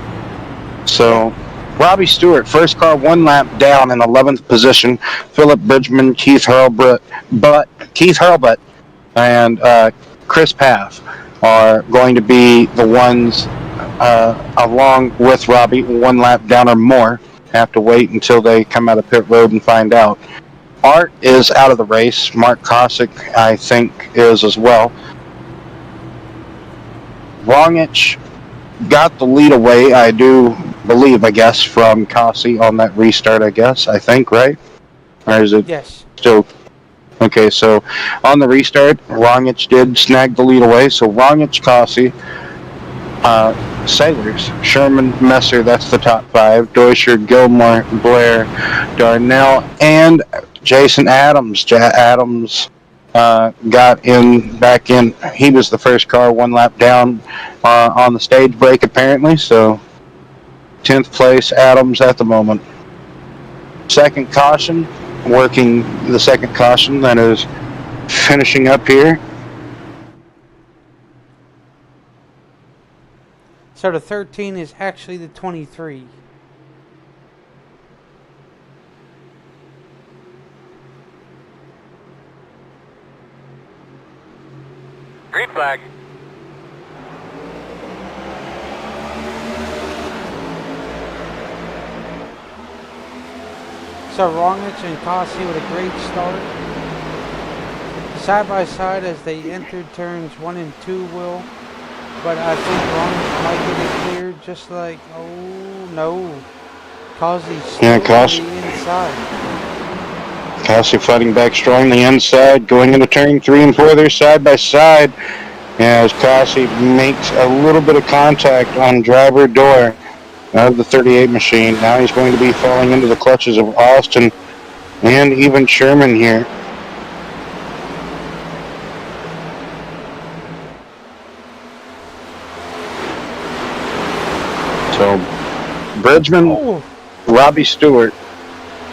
So, Robbie Stewart, first car 1 lap down in 11th position. Philip Bridgman, Keith Hurlbut, and Chris Paff are going to be the ones, along with Robbie, 1 lap down or more. Have to wait until they come out of pit road and find out. Art is out of the race. Mark Kosick, I think, is as well. Rongich got the lead away, I do believe, I guess, from Kasi on that restart, I think, right? Or is it Yes. still... Okay, so on the restart, Rongich did snag the lead away, so Rongich, Kasi, Sailors, Sherman, Messer, that's the top 5, Deutscher, Gilmore, Blair, Darnell, and Jason Adams. Adams got back in. He was the first car 1 lap down on the stage break, apparently. So 10th place, Adams at the moment. Second caution, working the second caution that is finishing up here. So the 13 is actually the 23. Green flag. So Rongich and Kasi with a great start. Side by side as they entered turns 1 and 2, Will. But I think Rongich might get it cleared, just like, oh no. Kasi still on the inside. Kasi fighting back strong on the inside, going into turn 3 and 4. They're side by side as Kasi makes a little bit of contact on driver door of the 38 machine. Now he's going to be falling into the clutches of Austin and even Sherman here. So Bridgman, Robbie Stewart,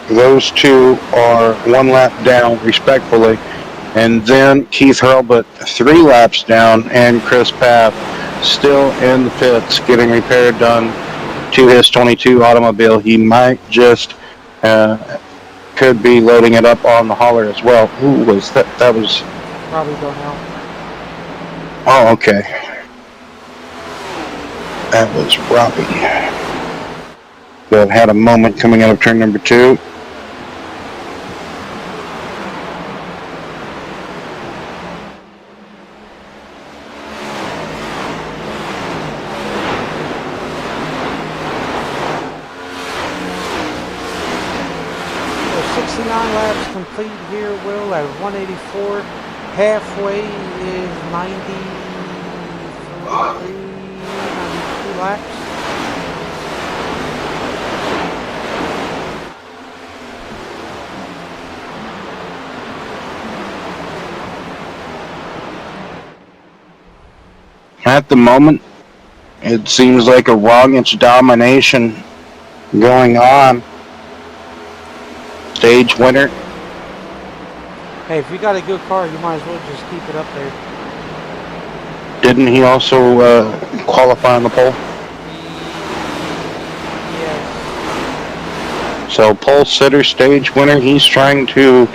those two are 1 lap down respectfully. And then Keith Hurlbut 3 laps down, and Chris Paff still in the pits getting repair done to his 22 automobile. He might just could be loading it up on the hauler as well. Who was that? That was Probably Darnell. Oh, okay. That was Robbie. That had a moment coming out of turn number 2. Laps complete here, Will, at 184. Halfway is 92 laps. At the moment, it seems like a Rongich domination going on. Stage winner. Hey, if you got a good car, you might as well just keep it up there. Didn't he also qualify on the pole? Yes. So pole sitter, stage winner. He's trying to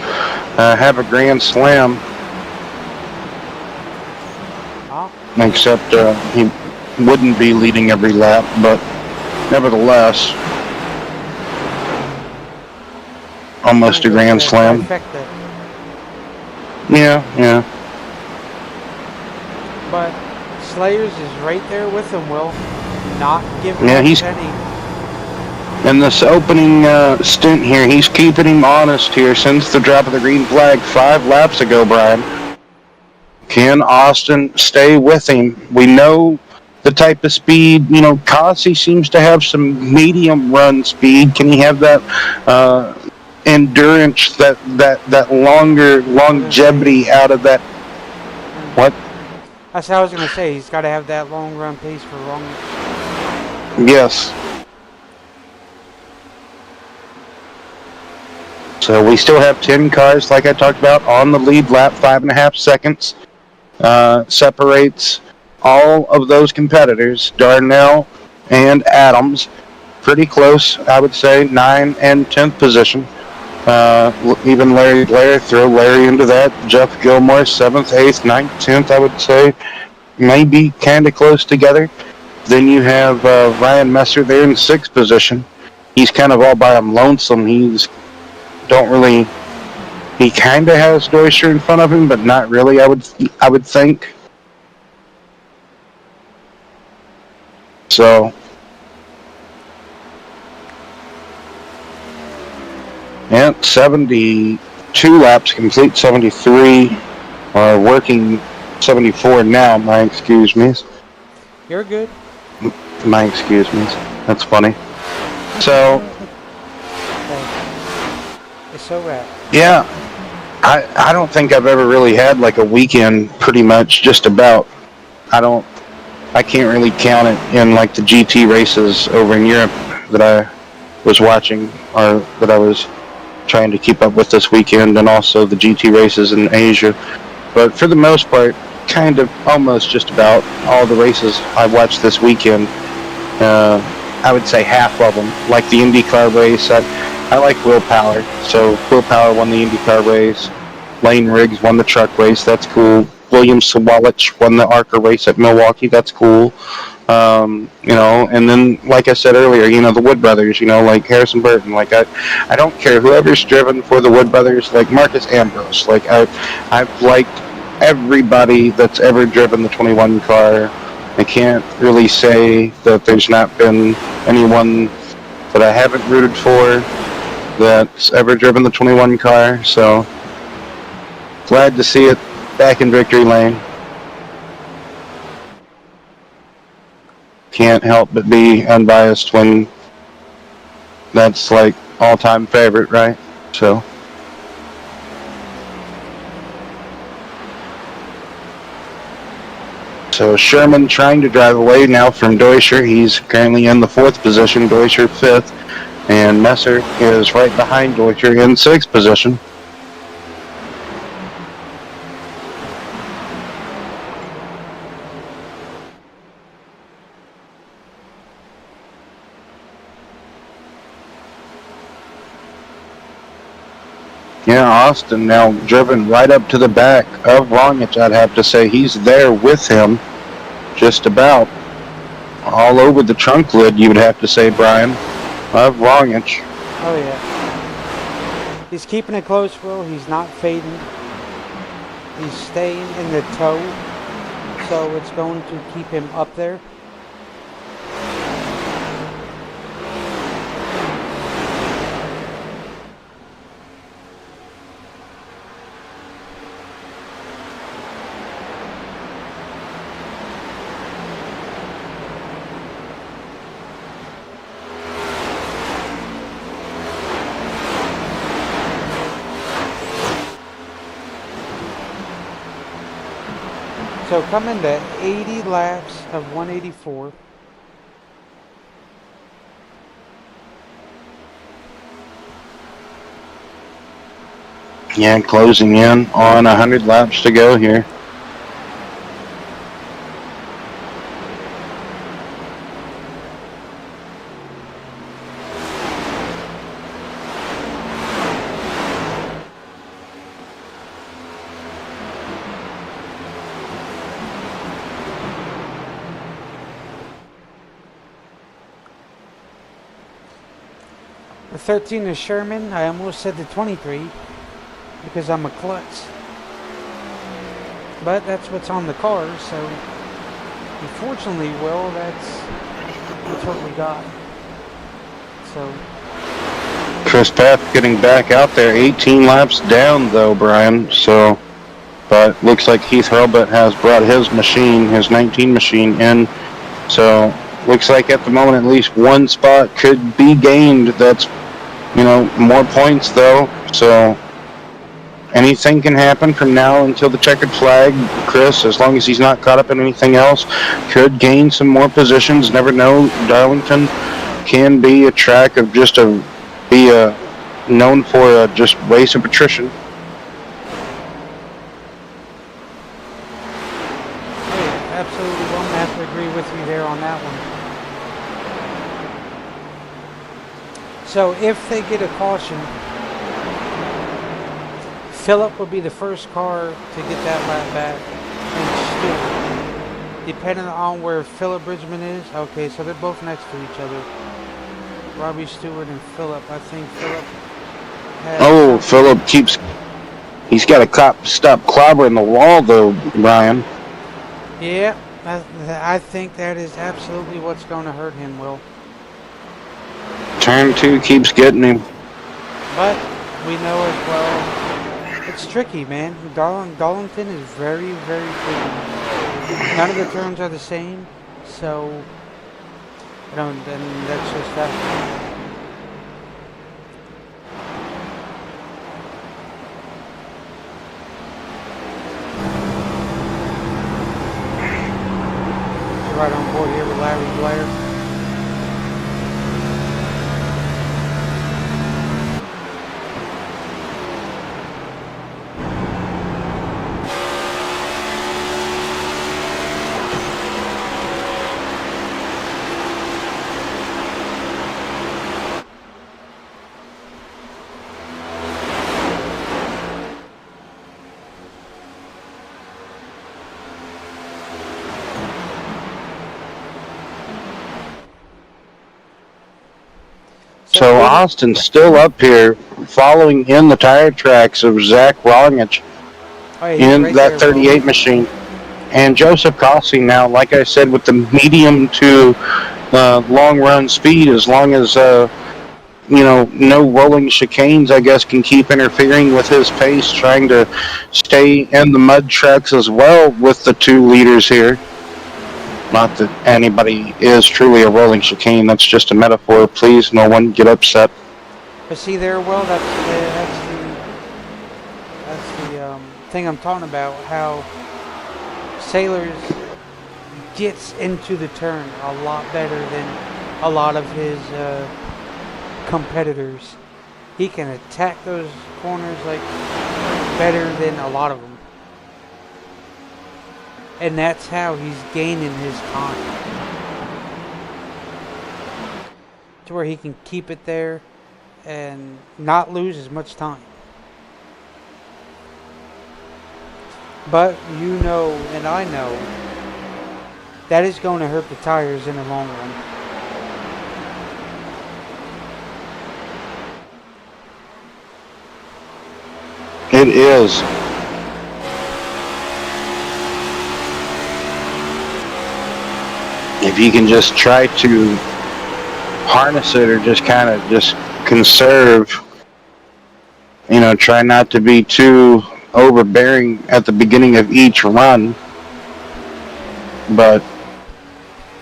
have a grand slam. Except he wouldn't be leading every lap, but nevertheless, almost a grand slam. Yeah. But Slayers is right there with him, Will. Not giving yeah, up he's any. in this opening stint here, he's keeping him honest here since the drop of the green flag 5 laps ago, Brian. Can Austin stay with him? We know the type of speed. You know, Cossie seems to have some medium run speed. Can he have that endurance, that longer longevity out of that? What? That's what I was going to say. He's got to have that long run pace for long. Yes. So we still have 10 cars, like I talked about, on the lead lap. 5.5 seconds separates all of those competitors, Darnell and Adams. Pretty close, I would say, 9th and 10th position. Even Larry Blair, throw Larry into that. Jeff Gilmore, 7th, 8th, 9th, 10th, I would say, maybe kind of close together. Then you have Ryan Messer there in 6th position. He's kind of all by him lonesome. He kind of has Deutscher in front of him, but not really, I would think. So, yeah, 72 laps complete, 73 are working, 74 now, my excuse me. You're good. My excuse me. That's funny. So, it's so rad. Yeah, I don't think I've ever really had like a weekend pretty much just about. I can't really count it in like the GT races over in Europe that I was watching or that I was trying to keep up with this weekend, and also the GT races in Asia. But for the most part, kind of almost just about all the races I watched this weekend. I would say half of them, like the IndyCar race. I like Will Power, so Will Power won the IndyCar race. Lane Riggs won the truck race. That's cool. William Sawalich won the ARCA race at Milwaukee. That's cool. You know, and then, like I said earlier, you know, the Wood Brothers, you know, like Harrison Burton. Like, I don't care whoever's driven for the Wood Brothers, like Marcus Ambrose. Like, I've liked everybody that's ever driven the 21 car. I can't really say that there's not been anyone that I haven't rooted for that's ever driven the 21 car. So, glad to see it back in victory lane. Can't help but be unbiased when that's like all-time favorite, right? So Sherman trying to drive away now from Deutscher. He's currently in the 4th position, Deutscher 5th, and Messer is right behind Deutscher in 6th position. Yeah, Austin now driven right up to the back of Rongich, I'd have to say. He's there with him, just about all over the trunk lid, you would have to say, Brian, of Rongich. Oh, yeah. He's keeping it close, Will. He's not fading. He's staying in the toe, so it's going to keep him up there. So coming to 80 laps of 184. Yeah, closing in on 100 laps to go here. The 13 is Sherman. I almost said the 23 because I'm a klutz. But that's what's on the car, so unfortunately, Will, that's what we got. So Chris Path getting back out there, 18 laps down though, Brian. So, but looks like Heath Hurlbut has brought his machine, his 19 machine in. So looks like at the moment at least one spot could be gained. That's, you know, more points though. So anything can happen from now until the checkered flag. Chris, as long as he's not caught up in anything else, could gain some more positions. Never know. Darlington can be a track of just known for just waste of attrition. hey, absolutely won't have to agree with you there on that one. So if they get a caution, Phillip will be the first car to get that lap back, and Stewart, depending on where Phillip Bridgman is. Okay, so they're both next to each other. Robbie Stewart and Phillip. I think Phillip has... Oh, Phillip he's got to stop clobbering the wall though, Brian. Yeah, I think that is absolutely what's going to hurt him, Will. Turn 2 keeps getting him. But we know as well, it's tricky, man. Darlington is very, very tricky. None of the turns are the same, so and that's just that. You're right on board here with Larry Blair. So Austin's still up here, following in the tire tracks of Zach Rollingich in right that 38 machine. And Joseph Cossey now, like I said, with the medium to long run speed, as long as no rolling chicanes, I guess, can keep interfering with his pace, trying to stay in the mud tracks as well with the 2 leaders here. Not that anybody is truly a rolling chicane. That's just a metaphor. Please, no one get upset. But see there, Will, that's the thing I'm talking about. How Sailors gets into the turn a lot better than a lot of his competitors. He can attack those corners like better than a lot of them. And that's how he's gaining his time. To where he can keep it there and not lose as much time. But you know, and I know, that is going to hurt the tires in the long run. It is. If you can just try to harness it or just kind of just conserve, try not to be too overbearing at the beginning of each run. But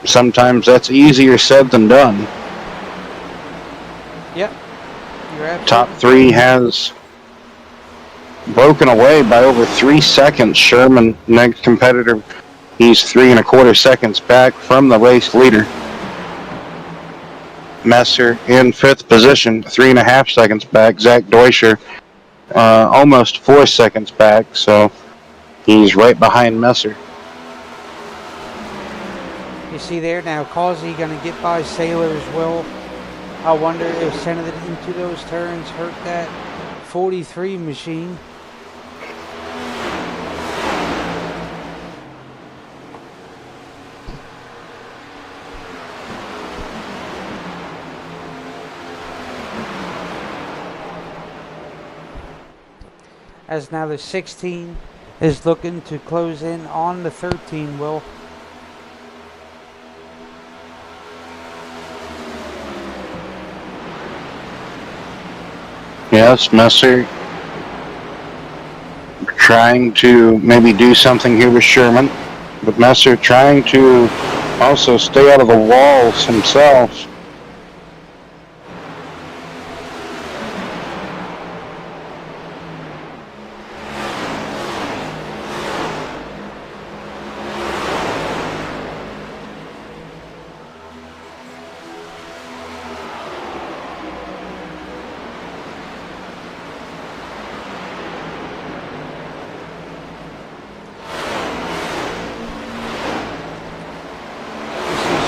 sometimes that's easier said than done. Yep. You're absolutely Top 3 has broken away by over 3 seconds. Sherman, next competitor, he's 3 1/4 seconds back from the race leader. Messer in 5th position, 3 1/2 seconds back. Zach Deutscher, almost 4 seconds back, so he's right behind Messer. You see there now, Causey going to get by Sailor as well. I wonder if sending it into those turns hurt that 43 machine. As now the 16 is looking to close in on the 13, Will. Yes, Messer trying to maybe do something here with Sherman, but Messer trying to also stay out of the walls himself.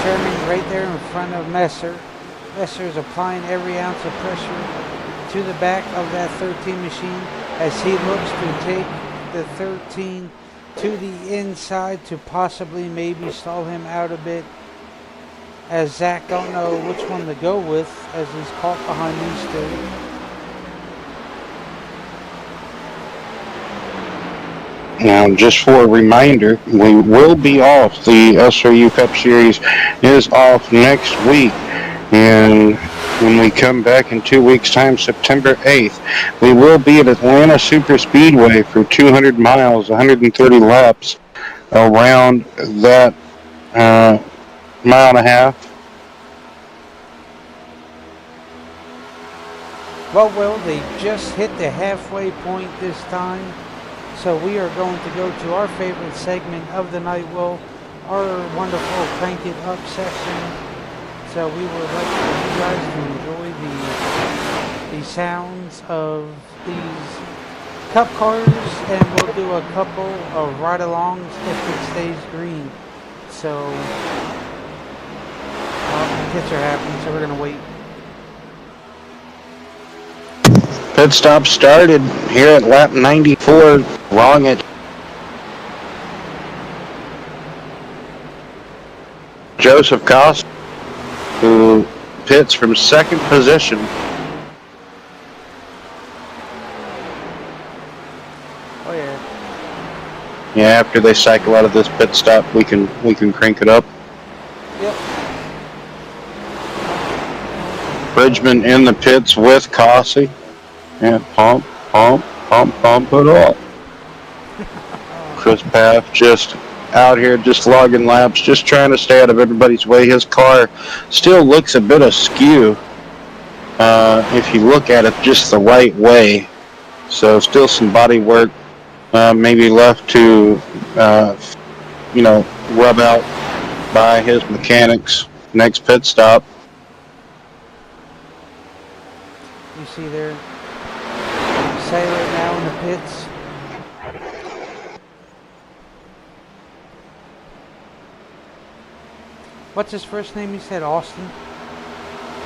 Sherman right there in front of Messer. Messer is applying every ounce of pressure to the back of that 13 machine as he looks to take the 13 to the inside to possibly maybe stall him out a bit. As Zach don't know which one to go with as he's caught behind these two. Now, just for a reminder, we will be off. The SRU Cup Series is off next week. And when we come back in 2 weeks' time, September 8th, we will be at Atlanta Super Speedway for 200 miles, 130 laps around that mile and a half. Well, they just hit the halfway point this time. So we are going to go to our favorite segment of the night, Will, our wonderful Crank It Up section. So we would like for you guys to enjoy the sounds of these cup cars, and we'll do a couple of ride-alongs if it stays green. So the pits are happening, so we're going to wait. Pit stop started here at lap 94, wrong at Joseph Cost, who pits from second position. Oh yeah. Yeah, after they cycle out of this pit stop, we can crank it up. Yep. Bridgman in the pits with Cossey. And pump it up. Chris Paff just out here, just logging laps, just trying to stay out of everybody's way. His car still looks a bit askew if you look at it just the right way. So still some body work maybe left to, rub out by his mechanics. Next pit stop. You see there, Sailor now in the pits. What's his first name? You said Austin?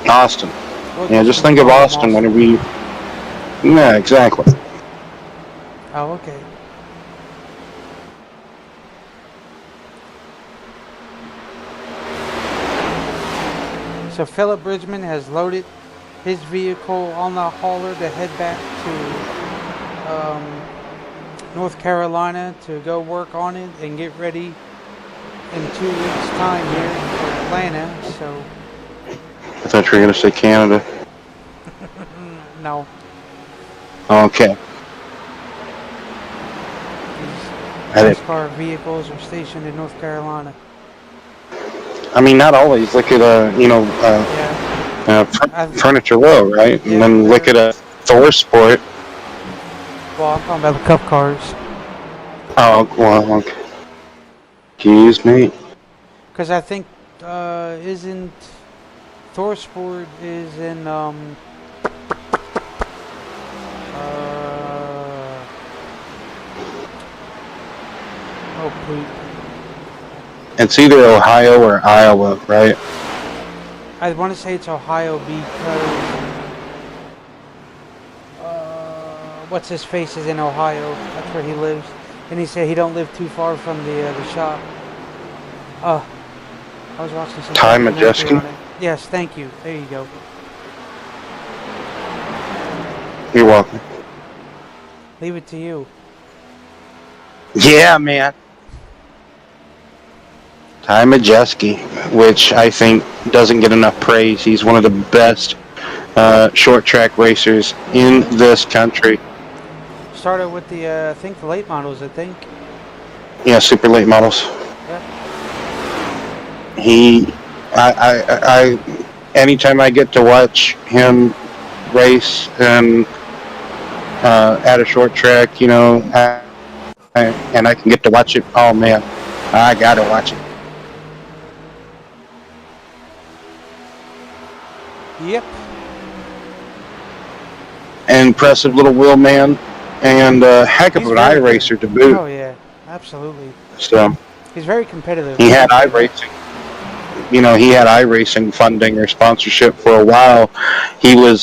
Austin. Well, Yeah, just think of Austin whenever you... Yeah, exactly. Oh, okay. So Philip Bridgman has loaded his vehicle on the hauler to head back to North Carolina to go work on it and get ready in 2 weeks' time here for Atlanta. So I thought you were going to say Canada. no. Okay. These car vehicles are stationed in North Carolina. I mean, not always. Look at Furniture Row, right? Yeah, and then look at a Thor Sport. Well, I'm talking about the cup cars. Oh, well, okay. Excuse me. Because I think isn't Thor Sport is in oh poop. It's either Ohio or Iowa, right? I want to say it's Ohio because what's his face is in Ohio. That's where he lives, and he said he don't live too far from the shop. I was watching some Ty documentary Majeski? on it. Yes, thank you. There you go. You're welcome. Leave it to you. Yeah, man. Ty Majeski, which I think doesn't get enough praise. He's one of the best short track racers in this country. Started with the, I think the late models, I think. Yeah, super late models. Yeah. Anytime I get to watch him race and at a short track, you know, and I can get to watch it. Oh man, I gotta watch it. Yep. Impressive little wheel man, and heck of He's an very good. iRacer to boot. Oh yeah, absolutely. So He's very competitive. he had iRacing. You know, he had iRacing funding or sponsorship for a while. He was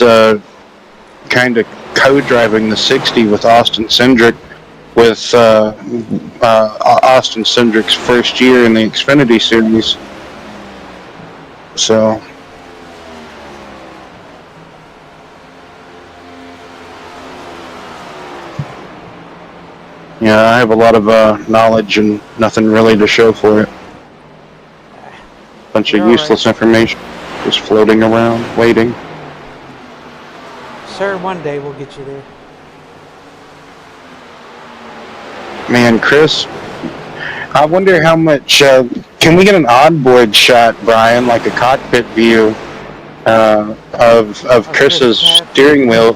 kind of co-driving the 60 with Austin Cindric, with Austin Cindric's first year in the Xfinity Series. So, yeah, I have a lot of knowledge and nothing really to show for it. Bunch You're of useless information just floating around, waiting. Sir, one day we'll get you there. Man, Chris, I wonder how much. Can we get an onboard shot, Brian, like a cockpit view of Chris's steering wheel?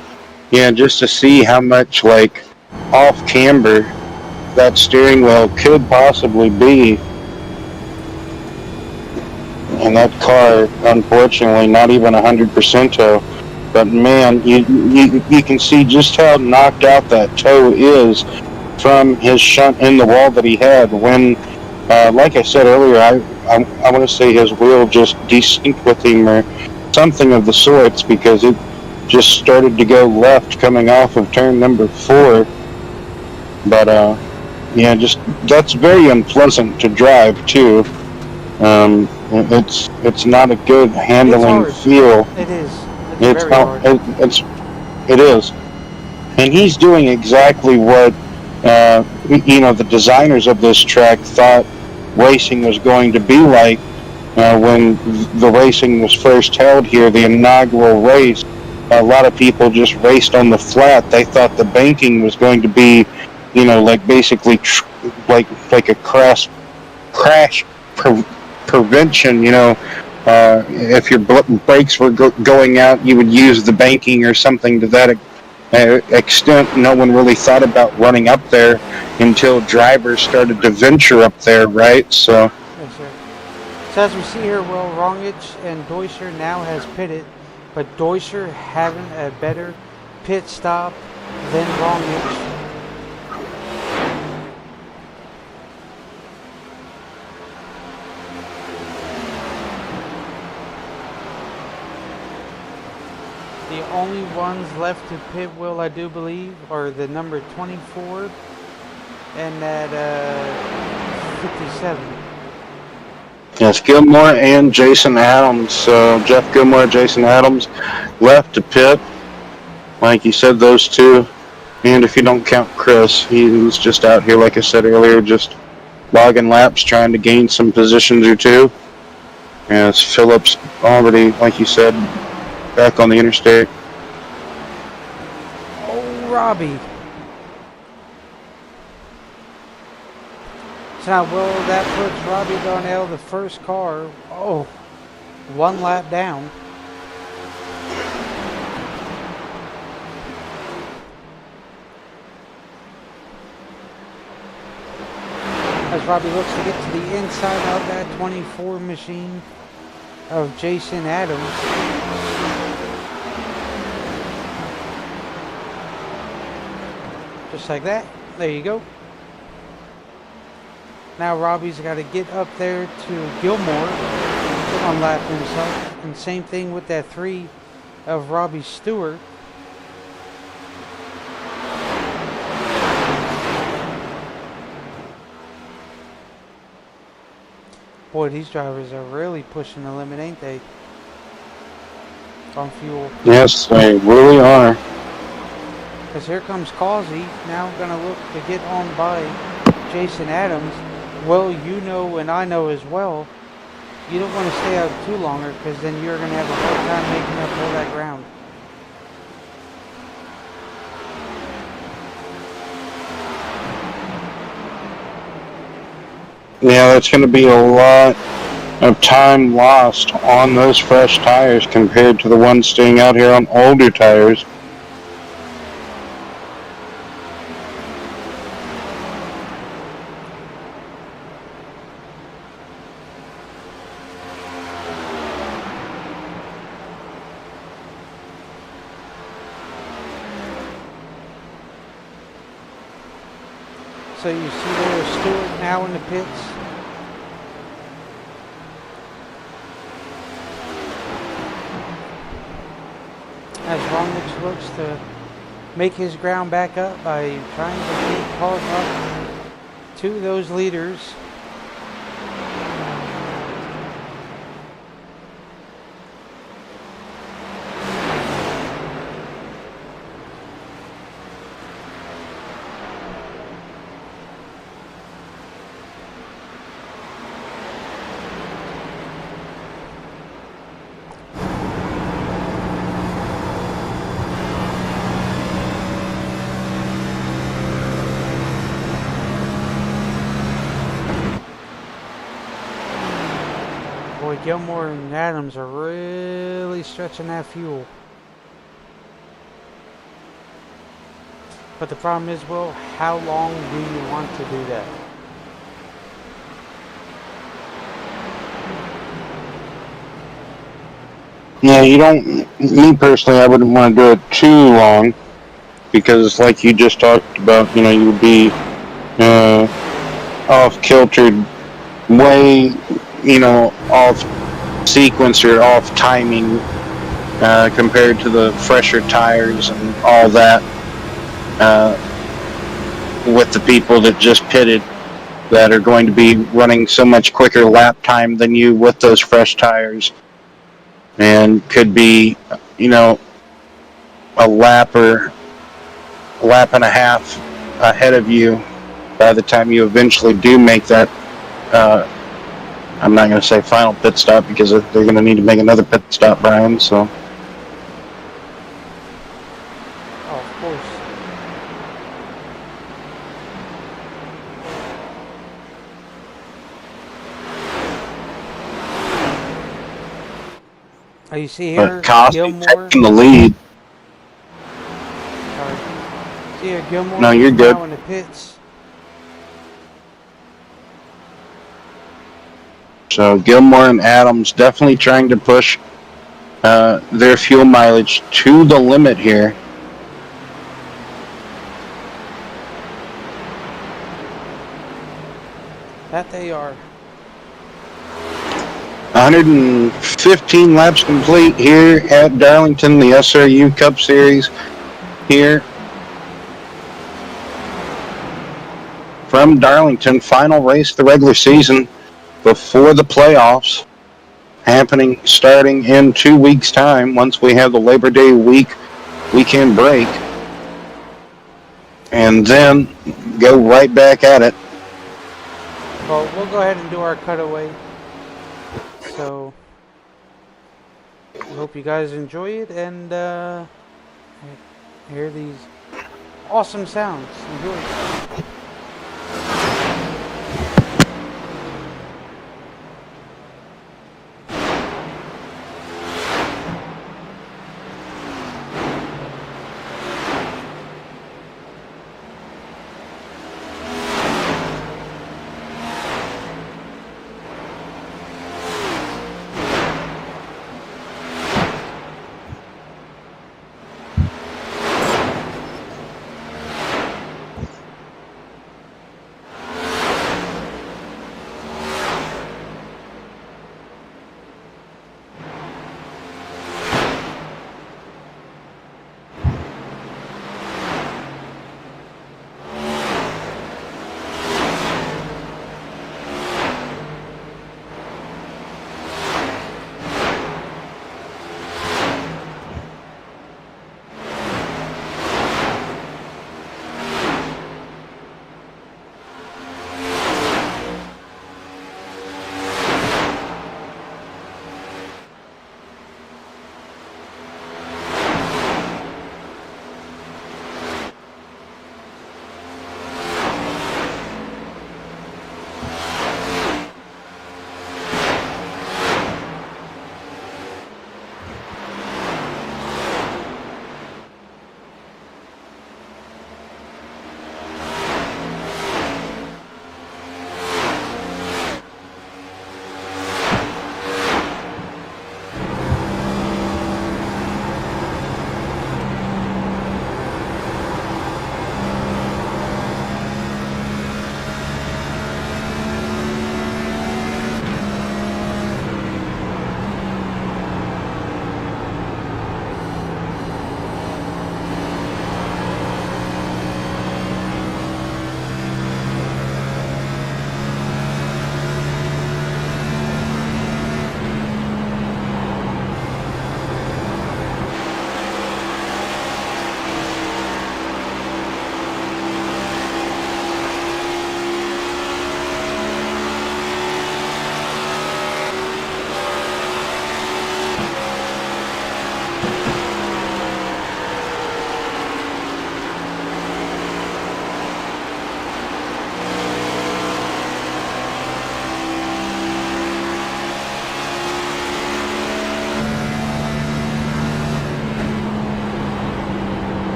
Yeah, just to see how much like off camber that steering wheel could possibly be. And that car, unfortunately, not even 100%. But man, you can see just how knocked out that toe is from his shunt in the wall that he had when, like I said earlier, I want to say his wheel just desynced with him or something of the sorts, because it just started to go left coming off of turn number 4. But yeah, just that's very unpleasant to drive too. It's not a good handling feel. It is. It's very hard. It is, and he's doing exactly what the designers of this track thought racing was going to be like when the racing was first held here, the inaugural race. A lot of people just raced on the flat. They thought the banking was going to be, like basically like a crash prevention. If your brakes were going out, you would use the banking or something to that extent. No one really thought about running up there until drivers started to venture up there, right? So. Yes, sir. So as we see here, Will Rongich and Deuscher now has pitted, but Deuscher having a better pit stop than Rongich. The only ones left to pit, Will, I do believe, are the number 24 and that 57. Yes, Gilmore and Jason Adams. Jeff Gilmore, Jason Adams left to pit. Like you said, those two. And if you don't count Chris, he was just out here, like I said earlier, just logging laps, trying to gain some positions or two. And it's Phillips already, like you said, back on the interstate. Oh, Robbie. So now, Will, that puts Robbie Darnell, the first car, one lap down. As Robbie looks to get to the inside of that 24 machine of Jason Adams. Just like that. There you go. Now Robbie's got to get up there to Gilmore to unlap himself. And same thing with that 3 of Robbie Stewart. Boy, these drivers are really pushing the limit, ain't they? On fuel. Yes, they really are. Because here comes Causey, now going to look to get on by Jason Adams. Well, you know and I know as well, you don't want to stay out too longer, because then you're going to have a hard time making up all that ground. Yeah, that's going to be a lot of time lost on those fresh tires compared to the ones staying out here on older tires. So you see there Stewart now in the pits. As Roglic looks to make his ground back up by trying to get cars up to those leaders. Boy, Gilmore and Adams are really stretching that fuel. But the problem is, Will, how long do you want to do that? Yeah, you don't, me personally, I wouldn't want to do it too long because, like you just talked about, you would be off kiltered, way, off sequence or off timing compared to the fresher tires and all that with the people that just pitted that are going to be running so much quicker lap time than you with those fresh tires and could be, a lap and a half ahead of you by the time you eventually do make that I'm not going to say final pit stop because they're going to need to make another pit stop, Brian. So. Oh, of course. Oh, you see here, Gilmore taking the lead. Sorry. See here, Gilmore. No, you're good. Now in the pits. So Gilmore and Adams definitely trying to push their fuel mileage to the limit here. That they are. 115 laps complete here at Darlington, the SRU Cup Series here from Darlington. Final race of the regular season before the playoffs happening starting in 2 weeks' time once we have the Labor Day weekend break. And then go right back at it. Well, we'll go ahead and do our cutaway. So, I hope you guys enjoy it and hear these awesome sounds. Enjoy.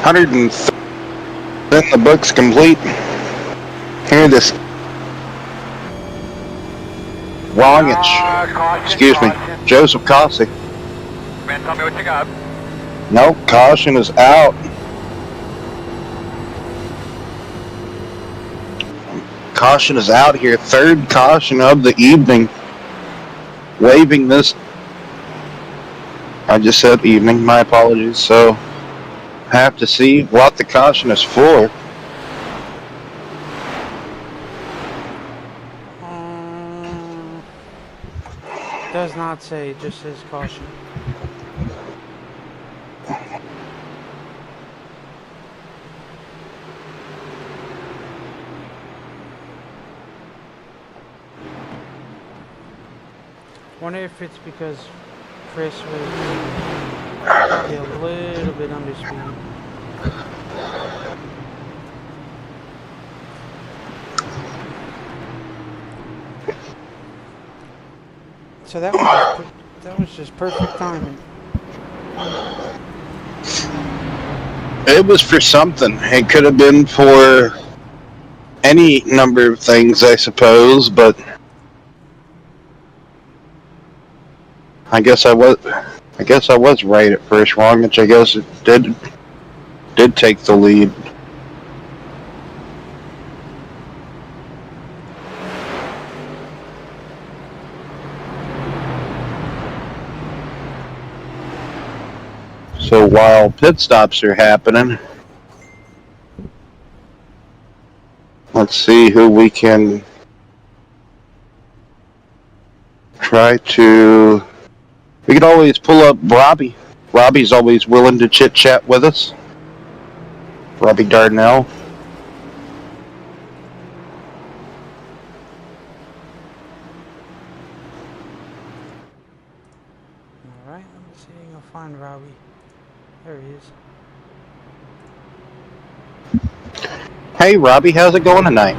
130 in the books complete. Here, this Wrongage. Excuse me, Joseph Cossey. Man, tell me what you got. No, caution is out. Caution is out here. Third caution of the evening. Waving this. I just said evening. My apologies. So, have to see what the caution is for. Does not say. It just says caution. Wonder if it's because Chris was probably a little bit under speed. So that was just perfect timing. It was for something. It could have been for any number of things, I suppose, but I guess I was right at first. Wrongage, I guess it did take the lead. So while pit stops are happening, let's see who we can try to. We could always pull up Robbie. Robbie's always willing to chit chat with us. Robbie Darnell. Alright, let me see if I can find Robbie. There he is. Hey Robbie, how's it going tonight?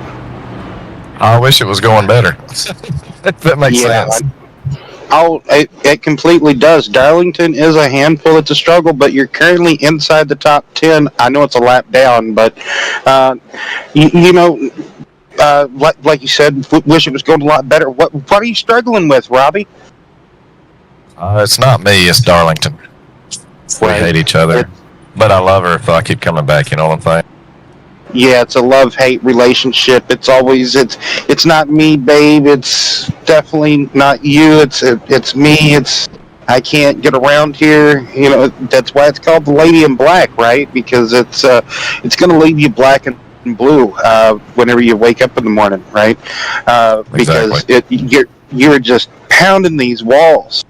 I wish it was going better. If that makes sense. It completely does. Darlington is a handful. It's a struggle, but you're currently inside the top 10. I know it's a lap down, but like you said, wish it was going a lot better. What are you struggling with, Robbie? It's not me. It's Darlington. We hate each other, but I love her, so I keep coming back. You know what I'm saying? Yeah, it's a love-hate relationship. It's always it's not me, babe. It's definitely not you. It's me. I can't get around here. You know, that's why it's called the Lady in Black, right? Because it's going to leave you black and blue whenever you wake up in the morning, right? Because you're just pounding these walls.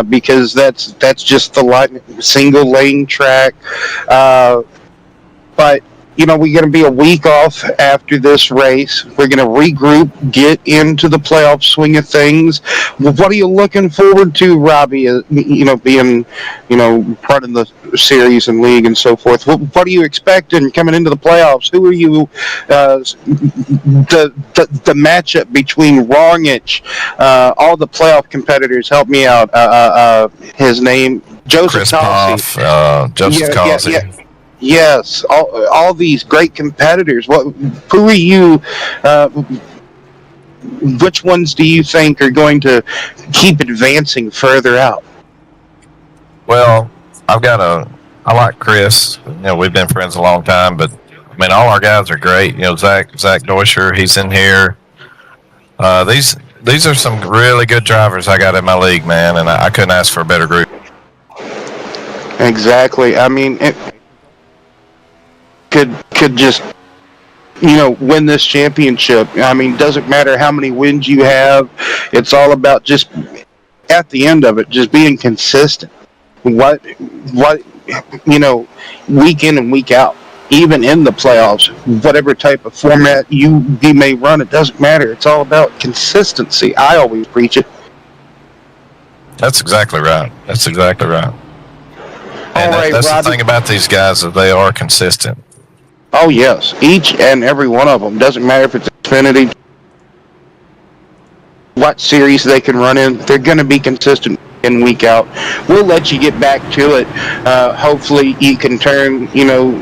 Because that's just the single lane track. But we're going to be a week off after this race. We're going to regroup, get into the playoff swing of things. What are you looking forward to, Robbie? Being, part of the series and league and so forth. What are you expecting coming into the playoffs? Who are you? The matchup between Wrongage, all the playoff competitors. Help me out. His name, Joseph Cossey. Joseph Cossey. Yeah. Yes, all these great competitors. Who are you? Which ones do you think are going to keep advancing further out? Well, I like Chris. We've been friends a long time, but I mean, all our guys are great. Zach Deuscher, he's in here. These are some really good drivers I got in my league, man, and I couldn't ask for a better group. Exactly. I mean, could just win this championship. I mean, doesn't matter how many wins you have. It's all about just at the end of it, just being consistent. What week in and week out, even in the playoffs, whatever type of format you may run, it doesn't matter. It's all about consistency. I always preach it. That's exactly right. And that's Robbie, the thing about these guys, that they are consistent. Oh, yes. Each and every one of them. Doesn't matter if it's Xfinity, what series they can run in. They're going to be consistent in, week out. We'll let you get back to it. Hopefully you can turn,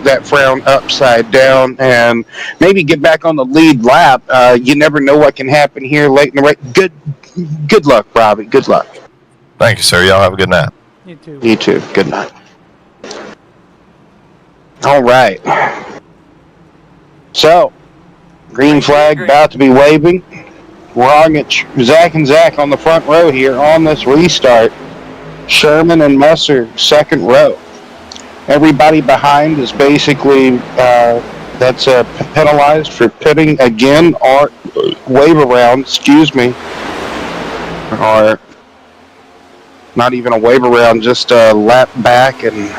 that frown upside down and maybe get back on the lead lap. You never know what can happen here late in the race. Good luck, Robbie. Good luck. Thank you, sir. Y'all have a good night. You too. You too. Good night. All right. So, green flag about to be waving. We're on it. Zach and Zach on the front row here on this restart. Sherman and Messer second row. Everybody behind is basically that's penalized for pitting again or wave around. Excuse me, or not even a wave around, just a lap back and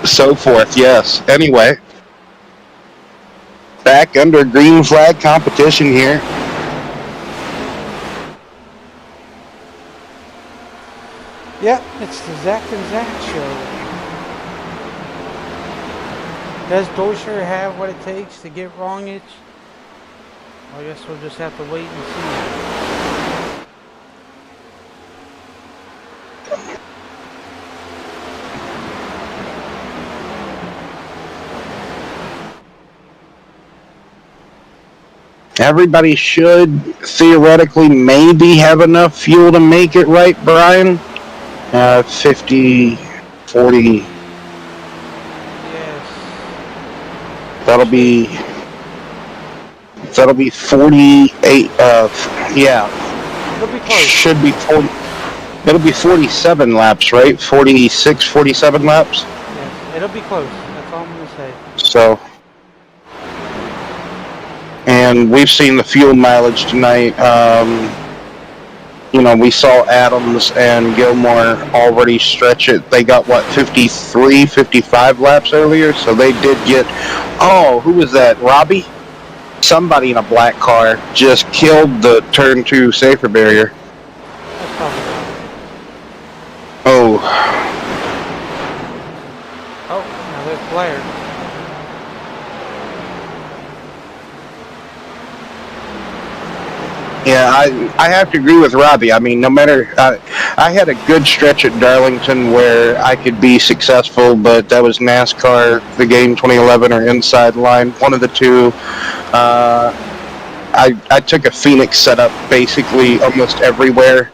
so forth. Yes. Anyway, back under green flag competition here. Yep, it's the Zach and Zach show. Does Deutscher have what it takes to get Wrongich? I guess we'll just have to wait and see. Everybody should theoretically maybe have enough fuel to make it, right, Brian? 50, 40. Yes. That'll be 48. Yeah. It'll be close. Should be 40. It'll be 47 laps, right? 46, 47 laps. Yes, it'll be close. That's all I'm gonna say. So, and we've seen the fuel mileage tonight. We saw Adams and Gilmore already stretch it. They got, 53, 55 laps earlier? So they did get... Oh, who was that? Robbie? Somebody in a black car just killed the turn 2 safer barrier. That's probably right. Oh. Oh, now there's Blair. Yeah, I have to agree with Robbie. I mean, no matter... I had a good stretch at Darlington where I could be successful, but that was NASCAR, the game 2011, or Inside Line, one of the two. I took a Phoenix setup basically almost everywhere.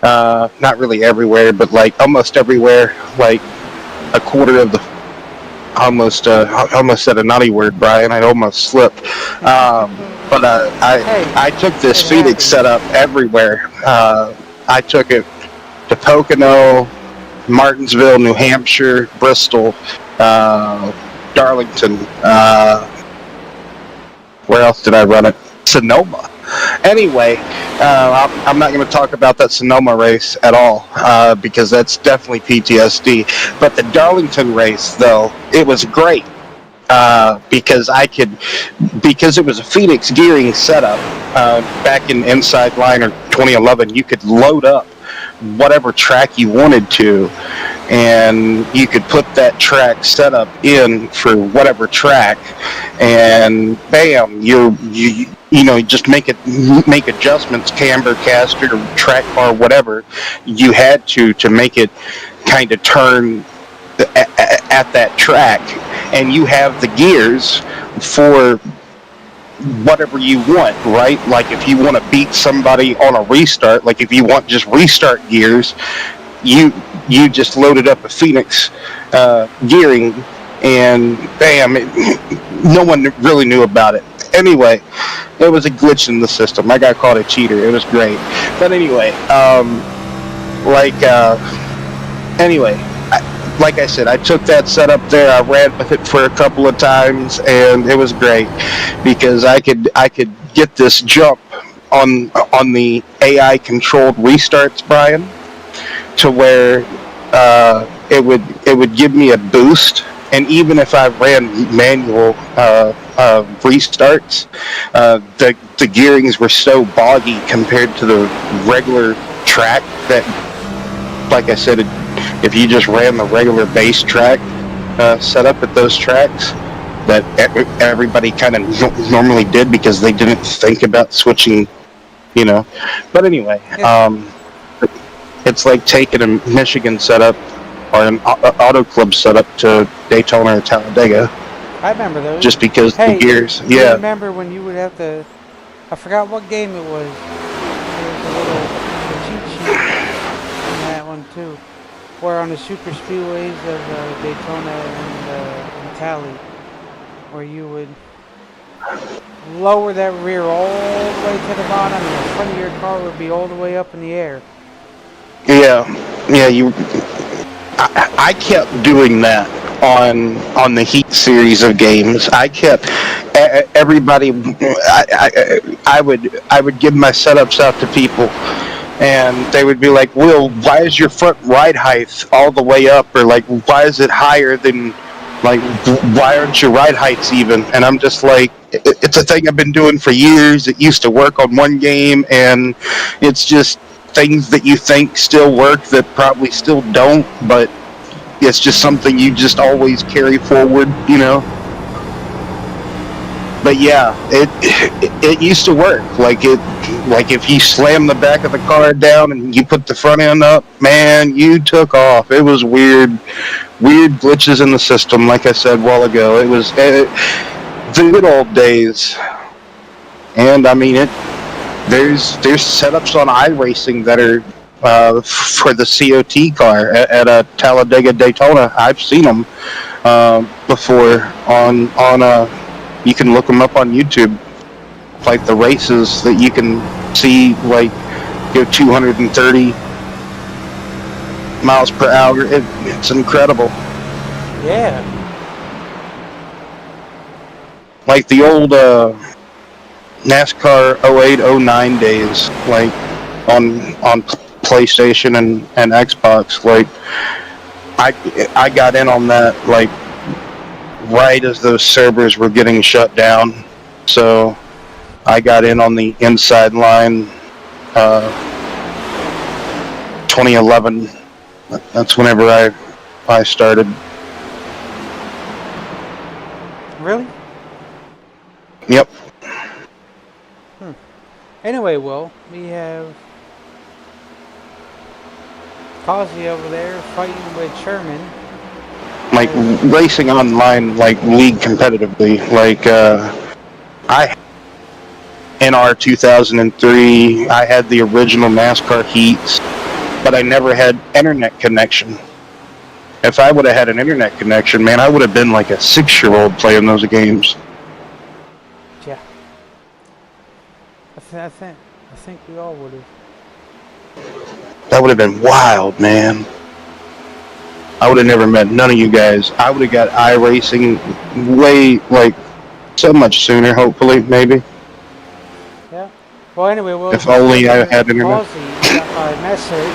Not really everywhere, but almost everywhere. A quarter of the... Almost said a naughty word, Brian. I almost slipped. But I took this Phoenix setup everywhere. I took it to Pocono, Martinsville, New Hampshire, Bristol, Darlington. Where else did I run it? Sonoma. Anyway, I'm not going to talk about that Sonoma race at all because that's definitely PTSD. But the Darlington race, though, it was great. Because it was a Phoenix gearing setup back in Inside Line or 2011, you could load up whatever track you wanted to, and you could put that track setup in for whatever track, and bam, you just make adjustments, camber, caster, track bar, whatever you had to make it kind of turn at that track, and you have the gears for whatever you want, right? Like if you want to beat somebody on a restart, like if you want just restart gears, you just loaded up a Phoenix gearing, and bam, no one really knew about it. Anyway, it was a glitch in the system. I got called a cheater. It was great. But anyway, like I said, I took that setup there. I ran with it for a couple of times, and it was great because I could get this jump on the AI controlled restarts, Brian, to where it would give me a boost. And even if I ran manual restarts, the gearings were so boggy compared to the regular track that, like I said, if you just ran the regular base track setup at those tracks that everybody kind of normally did because they didn't think about switching, But anyway, It's like taking a Michigan setup or an auto club setup to Daytona or Talladega. I remember those. Just because hey, the gears. You Yeah. remember when you would have to? I forgot what game it was. There was a little cheat sheet in that one too, where on the super speedways of Daytona and Tally, where you would lower that rear all the way to the bottom, and the front of your car would be all the way up in the air. Yeah. I kept doing that on the Heat series of games. I kept everybody. I would give my setups out to people, and they would be like, "Will, why is your front ride height all the way up?" Or like, "Why is it higher than?" Like, why aren't your ride heights even? And I'm just like, it's a thing I've been doing for years. It used to work on one game, and it's just things that you think still work that probably still don't, but it's just something you just always carry forward, you know? But yeah, it used to work. Like if you slam the back of the car down and you put the front end up, man, you took off. It was weird glitches in the system. Like I said a while ago, it was the good old days. And I mean there's setups on iRacing that are for the COT car at a Talladega Daytona. I've seen them before on you can look them up on YouTube, like the races that you can see, like 230 miles per hour. It's incredible. Yeah. Like the old NASCAR 08, 09 days, like on PlayStation and Xbox. Like I got in on that like right as those servers were getting shut down, so I got in on the inside line 2011. That's whenever I started. Really? Yep. Anyway, Will, we have Causey over there fighting with Sherman. Like racing online, like league competitively. Like in our 2003, I had the original NASCAR heats, but I never had internet connection. If I would have had an internet connection, man, I would have been like a 6-year-old playing those games. Yeah. I think we all would have. That would have been wild, man. I would have never met none of you guys. I would have got iRacing way, like, so much sooner, hopefully, maybe. Yeah. Well, anyway, Will. If only I had internet. Causey got my message.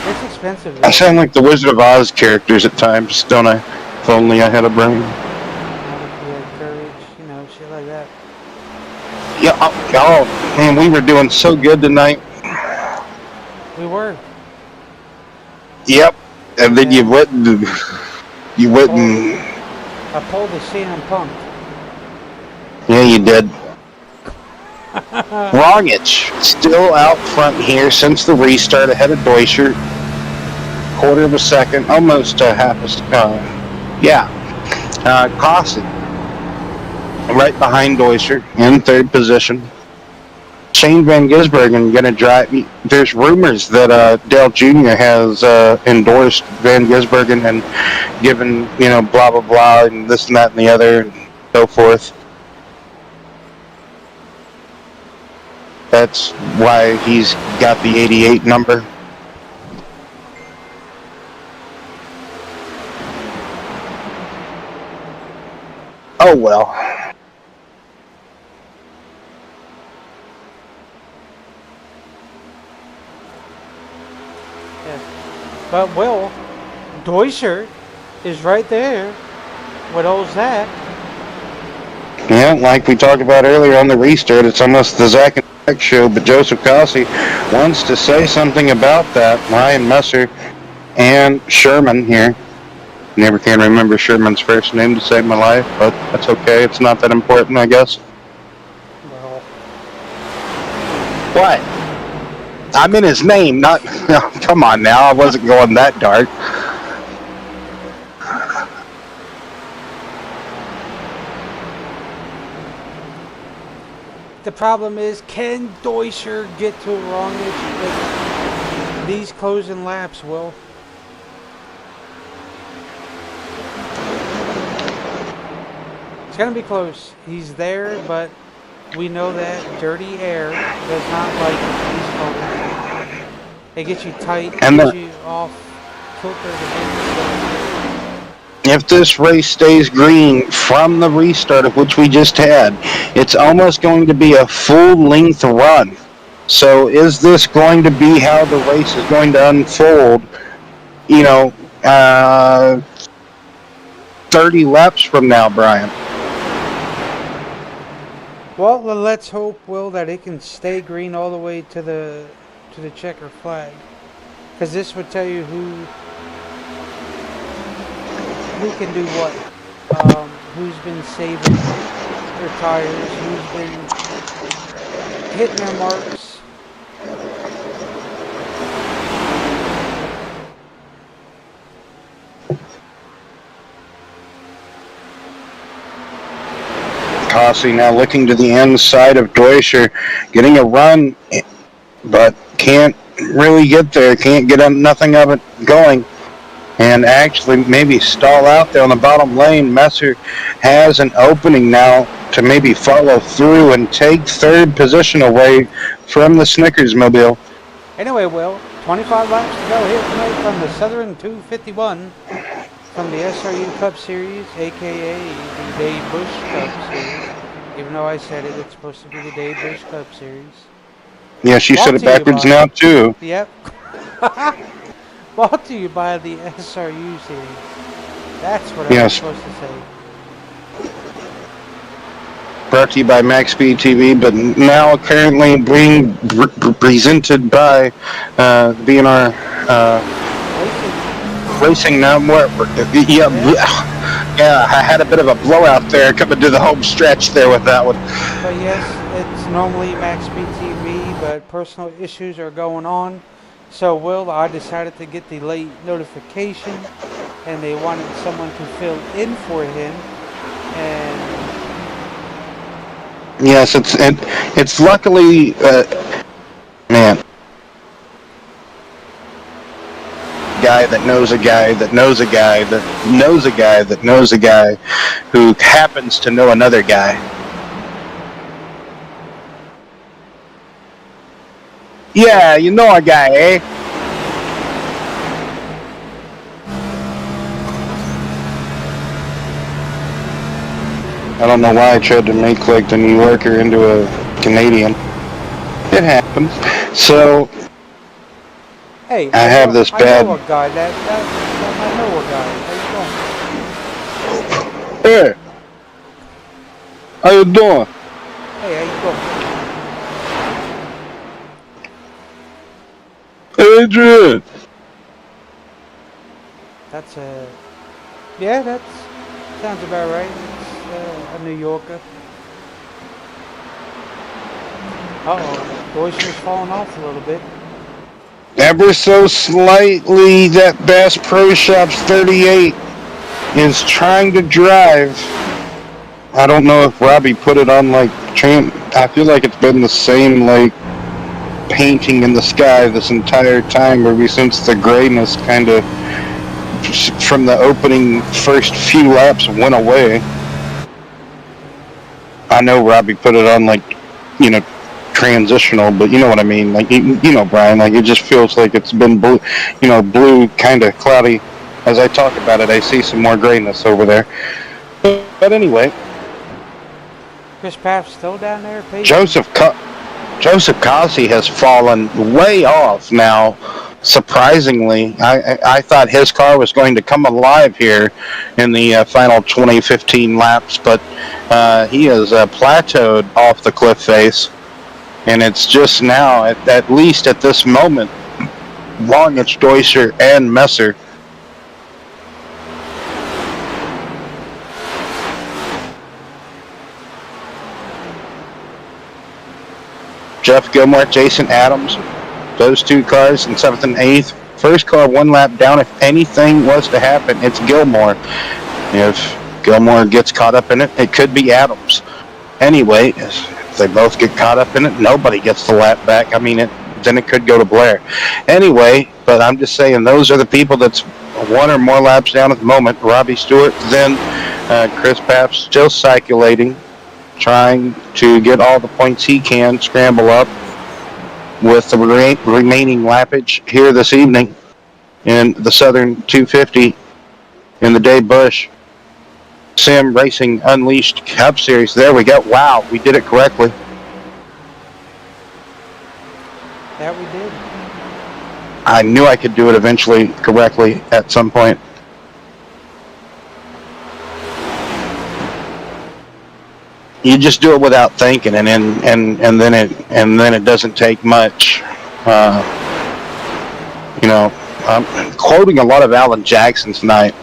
It's expensive. I sound like the Wizard of Oz characters at times, don't I? If only I had a brain. Courage, shit like that. Yeah, oh, man, we were doing so good tonight. We were. Yep, and then you went and I pulled the CM Punk. Yeah, you did. Wrongich still out front here since the restart, ahead of Deutscher. Quarter of a second, almost half a second. Causey right behind Deutscher in third position. Shane Van Gisbergen going to drive. There's rumors that Dale Jr. has endorsed Van Gisbergen and given, blah, blah, blah, and this and that and the other, and so forth. That's why he's got the 88 number. Oh, well. But, Will, Deutscher is right there with old Zach. Yeah, like we talked about earlier on the restart, it's almost the Zach and Zach show, but Joseph Causey wants to say something about that. Ryan Messer and Sherman here. Never can remember Sherman's first name to save my life, but that's okay. It's not that important, I guess. Well, What? I'm in his name, not. No, come on now, I wasn't going that dark. The problem is, can Deutscher get to a wrongish with these closing laps, Will? It's going to be close. He's there, but we know that dirty air does not like these corners. It gets you tight, And gets you off kilter. If this race stays green from the restart of which we just had, it's almost going to be a full-length run. So is this going to be how the race is going to unfold, 30 laps from now, Brian? Well, let's hope, Will, that it can stay green all the way to the checker flag, because this would tell you who can do what, who's been saving their tires, who's been hitting their marks. Cossie now looking to the inside of Deutscher, getting a run, but can't really get there, can't get nothing of it going. And actually maybe stall out there on the bottom lane. Messer has an opening now to maybe follow through and take third position away from the Snickers mobile. Anyway, Will, 25 laps to go here tonight from the Southern 251 from the SRU Cup Series, aka the Dave Bush Cup Series. Even though I said it, it's supposed to be the Dave Bush Cup Series. Yeah, she said it backwards now too. Yep. Brought to you by the SRU series. That's what I was supposed to say. Brought to you by Max Speed TV, but now currently being presented by BNR Racing. Now, yeah, I had a bit of a blowout there coming to the home stretch there with that one. But yes, it's normally Max Speed TV, but personal issues are going on. So, Will, I decided to get the late notification, and they wanted someone to fill in for him. And yes, it's luckily, man, guy that knows a guy that knows a guy that knows a guy that knows a guy who happens to know another guy. Yeah, you know a guy, eh? I don't know why I tried to make like the New Yorker into a Canadian. It happens. So, hey, I have this bad. I know a guy I know a guy. How you doing? Hey, how you doing? Hey, how you doing? Adrian. That's yeah, that sounds about right. It's a New Yorker. Uh-oh, Deutscher's falling off a little bit. Ever so slightly, that Bass Pro Shops 38 is trying to drive. I don't know if Robbie put it on like I feel like it's been the same like painting in the sky this entire time, ever since the grayness kind of from the opening first few laps went away. I know Robbie put it on like, transitional, but you know what I mean. Like, Brian, like it just feels like it's been blue, blue kind of cloudy. As I talk about it, I see some more grayness over there. But anyway. Chris Papp's still down there? Joseph Cossie has fallen way off now. Surprisingly, I thought his car was going to come alive here in the final 20-15 laps, but he has plateaued off the cliff face, and it's just now, at least at this moment, Longich, Deutscher, and Messer. Jeff Gilmore, Jason Adams, those two cars in 7th and 8th. First car 1 lap down. If anything was to happen, it's Gilmore. If Gilmore gets caught up in it, it could be Adams. Anyway, if they both get caught up in it, nobody gets the lap back. I mean, then it could go to Blair. Anyway, but I'm just saying those are the people that's 1 or more laps down at the moment. Robbie Stewart, then Chris Paff still cyculating, trying to get all the points he can, scramble up with the remaining lappage here this evening in the Southern 250 in the Dave Busch Sim Racing Unleashed Cup Series. There we go. Wow, we did it correctly. That we did. I knew I could do it eventually correctly at some point. You just do it without thinking, and then it doesn't take much. I'm quoting a lot of Alan Jackson tonight.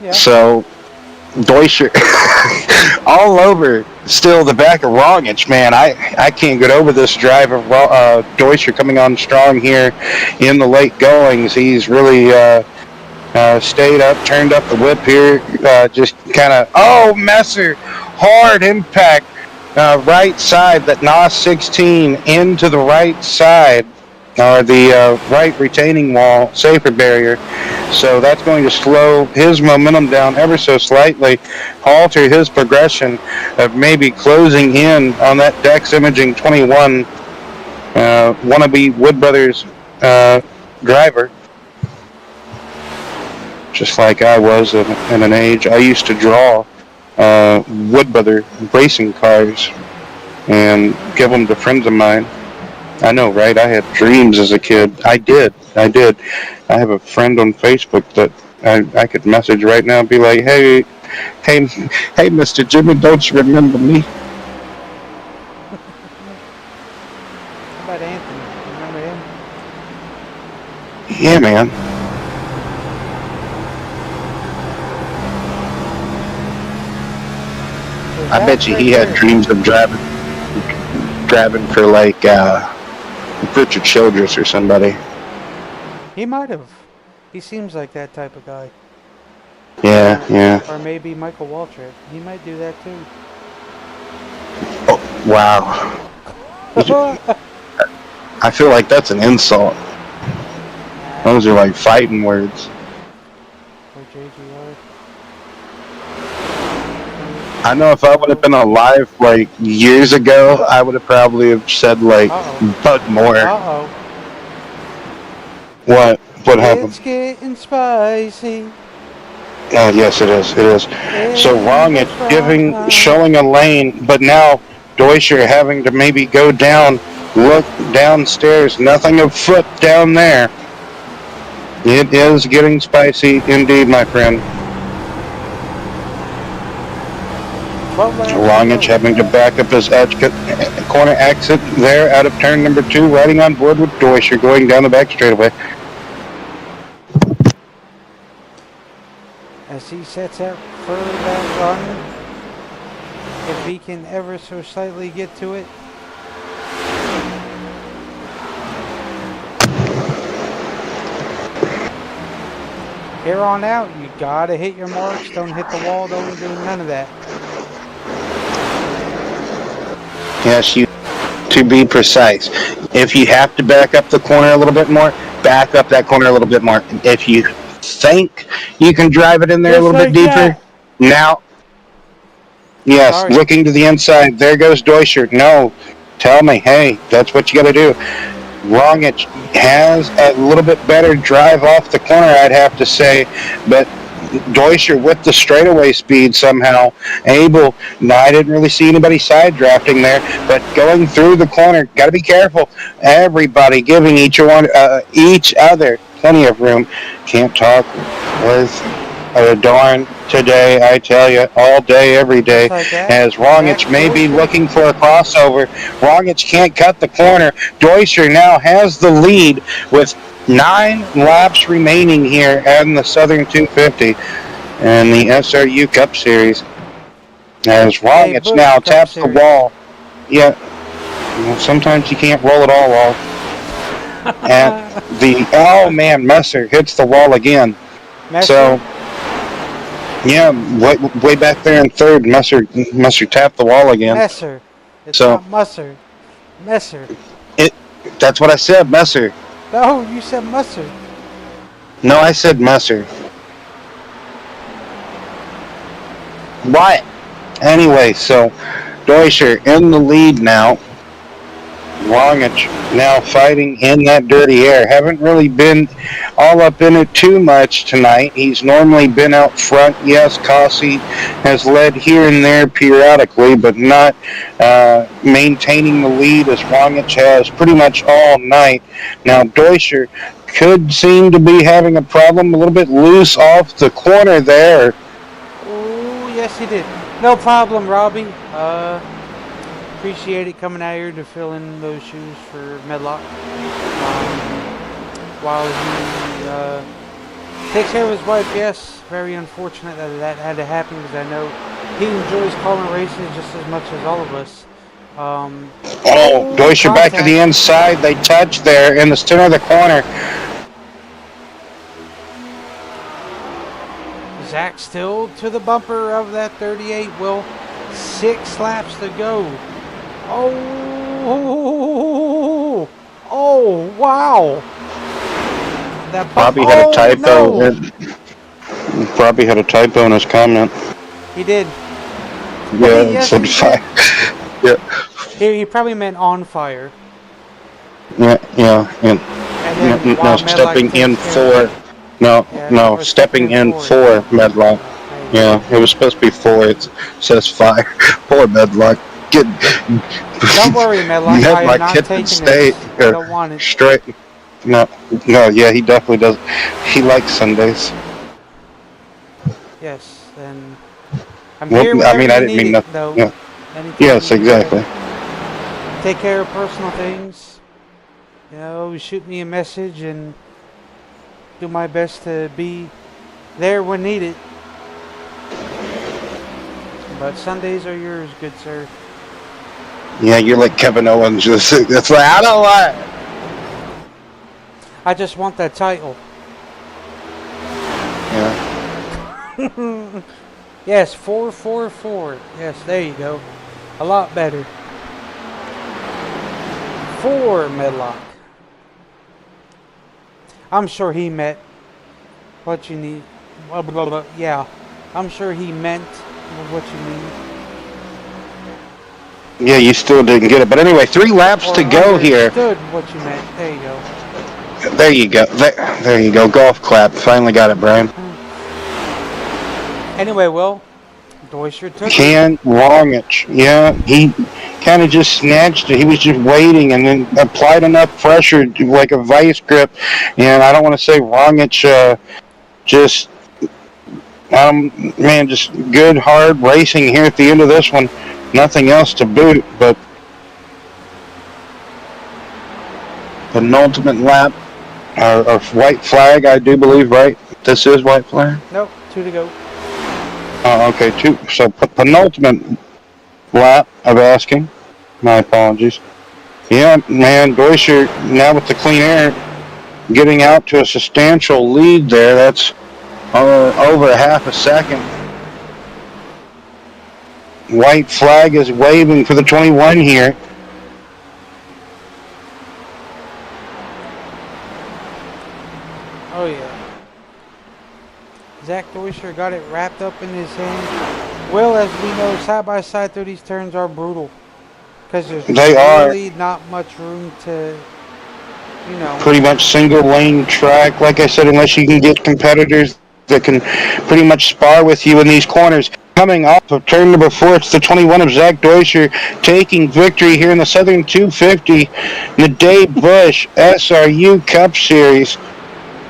Yeah. So, Deutscher all over still the back of Rongich, man. I can't get over this drive of Deutscher coming on strong here in the late goings. He's really stayed up, turned up the whip here, just kind of, Messer, hard impact, right side, that NOS 16 into the right side, or the right retaining wall, safer barrier. So that's going to slow his momentum down ever so slightly, alter his progression of maybe closing in on that Dex Imaging 21 wannabe Wood Brothers driver. Just like I was in an age, I used to draw Wood Brother racing cars and give them to friends of mine. I know, right? I had dreams as a kid. I did. I have a friend on Facebook that I could message right now and be like, hey, Mr. Jimmy, don't you remember me? How about Anthony? Remember him? Yeah, man. I bet you he had dreams of driving for like Richard Childress or somebody. He might have. He seems like that type of guy. Yeah. Or maybe Michael Waltrip. He might do that too. Oh, wow. I feel like that's an insult. Those are like fighting words. Or JGR. I know if I would have been alive like years ago, I would have probably have said like Bud Moore. Uh-oh. What happened? It's getting spicy. Oh, yes, it is. So Rongich showing a lane, but now Deutscher having to maybe go down, look downstairs, nothing afoot down there. It is getting spicy indeed, my friend. Rongich having to back up his corner exit there out of turn number 2, riding on board with Deutscher, going down the back straightaway. As he sets that further back run, if he can ever so slightly get to it. Here on out, you gotta hit your marks, don't hit the wall, don't do none of that. Yes, to be precise. If you have to back up the corner a little bit more, back up that corner a little bit more. If you think you can drive it in there a little bit deeper, now, yes, looking to the inside, there goes Deutscher. No, tell me, hey, that's what you got to do. Rongich has a little bit better drive off the corner, I'd have to say, but Deutscher with the straightaway speed somehow able. No, I didn't really see anybody side drafting there, but going through the corner, got to be careful. Everybody giving each other plenty of room. Can't talk with a darn today, I tell you, all day, every day. Like as Rongich may be looking for a crossover. Rongich can't cut the corner. Deutscher now has the lead with 9 laps remaining here in the Southern 250 and the SRU Cup Series. As Rongich now taps the wall. Yeah. Sometimes you can't roll it all off. And oh man, Messer hits the wall again. Messer? So, yeah, way back there in third, Messer tapped the wall again. Messer. It's so, not Musser. Messer. That's what I said, Messer. No, you said Musser. No, I said Messer. What? Anyway, so Deutscher in the lead now. Wongich now fighting in that dirty air. Haven't really been all up in it too much tonight. He's normally been out front. Yes, Kossi has led here and there periodically, but not maintaining the lead as Wongich has pretty much all night. Now, Deutscher could seem to be having a problem, a little bit loose off the corner there. Oh, yes, he did. No problem, Robbie. Appreciate it coming out here to fill in those shoes for Medlock. While he takes care of his wife, yes, very unfortunate that had to happen because I know he enjoys calling races just as much as all of us. Deutscher back to the inside. They touch there in the center of the corner. Zach still to the bumper of that 38. Will 6 laps to go. Oh, wow. That Bobby had a typo. No. Bobby had a typo in his comment. He did. Yeah, yes, it said fire. Yeah. He probably meant on fire. Yeah. And no, stepping in for. No, stepping in for Medlock. Yeah, it was supposed to be 4. It says fire. Poor Medlock. Don't worry, Medlock. I am not taking this. I don't want it. Straight. No, yeah, he definitely does. He likes Sundays. Yes, and I'm here whenever I didn't mean nothing. Though. Yeah. Yes, exactly. Take care of personal things. You know, shoot me a message and do my best to be there when needed. But Sundays are yours, good sir. Yeah, you're like Kevin Owens. That's like, I don't lie. I just want that title. Yeah. Yes, 444. Yes, there you go. A lot better. 4 Medlock. I'm sure he meant what you need. Blah, blah, blah. Yeah, I'm sure he meant what you need. Yeah, you still didn't get it. But anyway, 3 laps to go here. Understood what you meant. There you go. There you go. There you go. Golf clap. Finally got it, Brian. Anyway, Will, Deutscher took it. Wongich. Yeah, he kind of just snatched it. He was just waiting and then applied enough pressure to, like a vice grip. And I don't want to say Wongich just good, hard racing here at the end of this one. Nothing else to boot, but penultimate lap, or white flag, I do believe, right? This is white flag? Nope, 2 to go. Oh, okay, 2. So penultimate lap of asking. My apologies. Yeah, man, Deutscher now with the clean air getting out to a substantial lead there. That's over half a second. White flag is waving for the 21 here. Oh yeah. Zach Deutscher got it wrapped up in his hand. Well, as we know, side by side through these turns are brutal. Because there's really not much room to, you know. Pretty much single lane track, like I said, unless you can get competitors that can pretty much spar with you in these corners. Coming off of turn number 4, it's the 21 of Zach Deutscher taking victory here in the Southern 250 Nadey Bush SRU Cup Series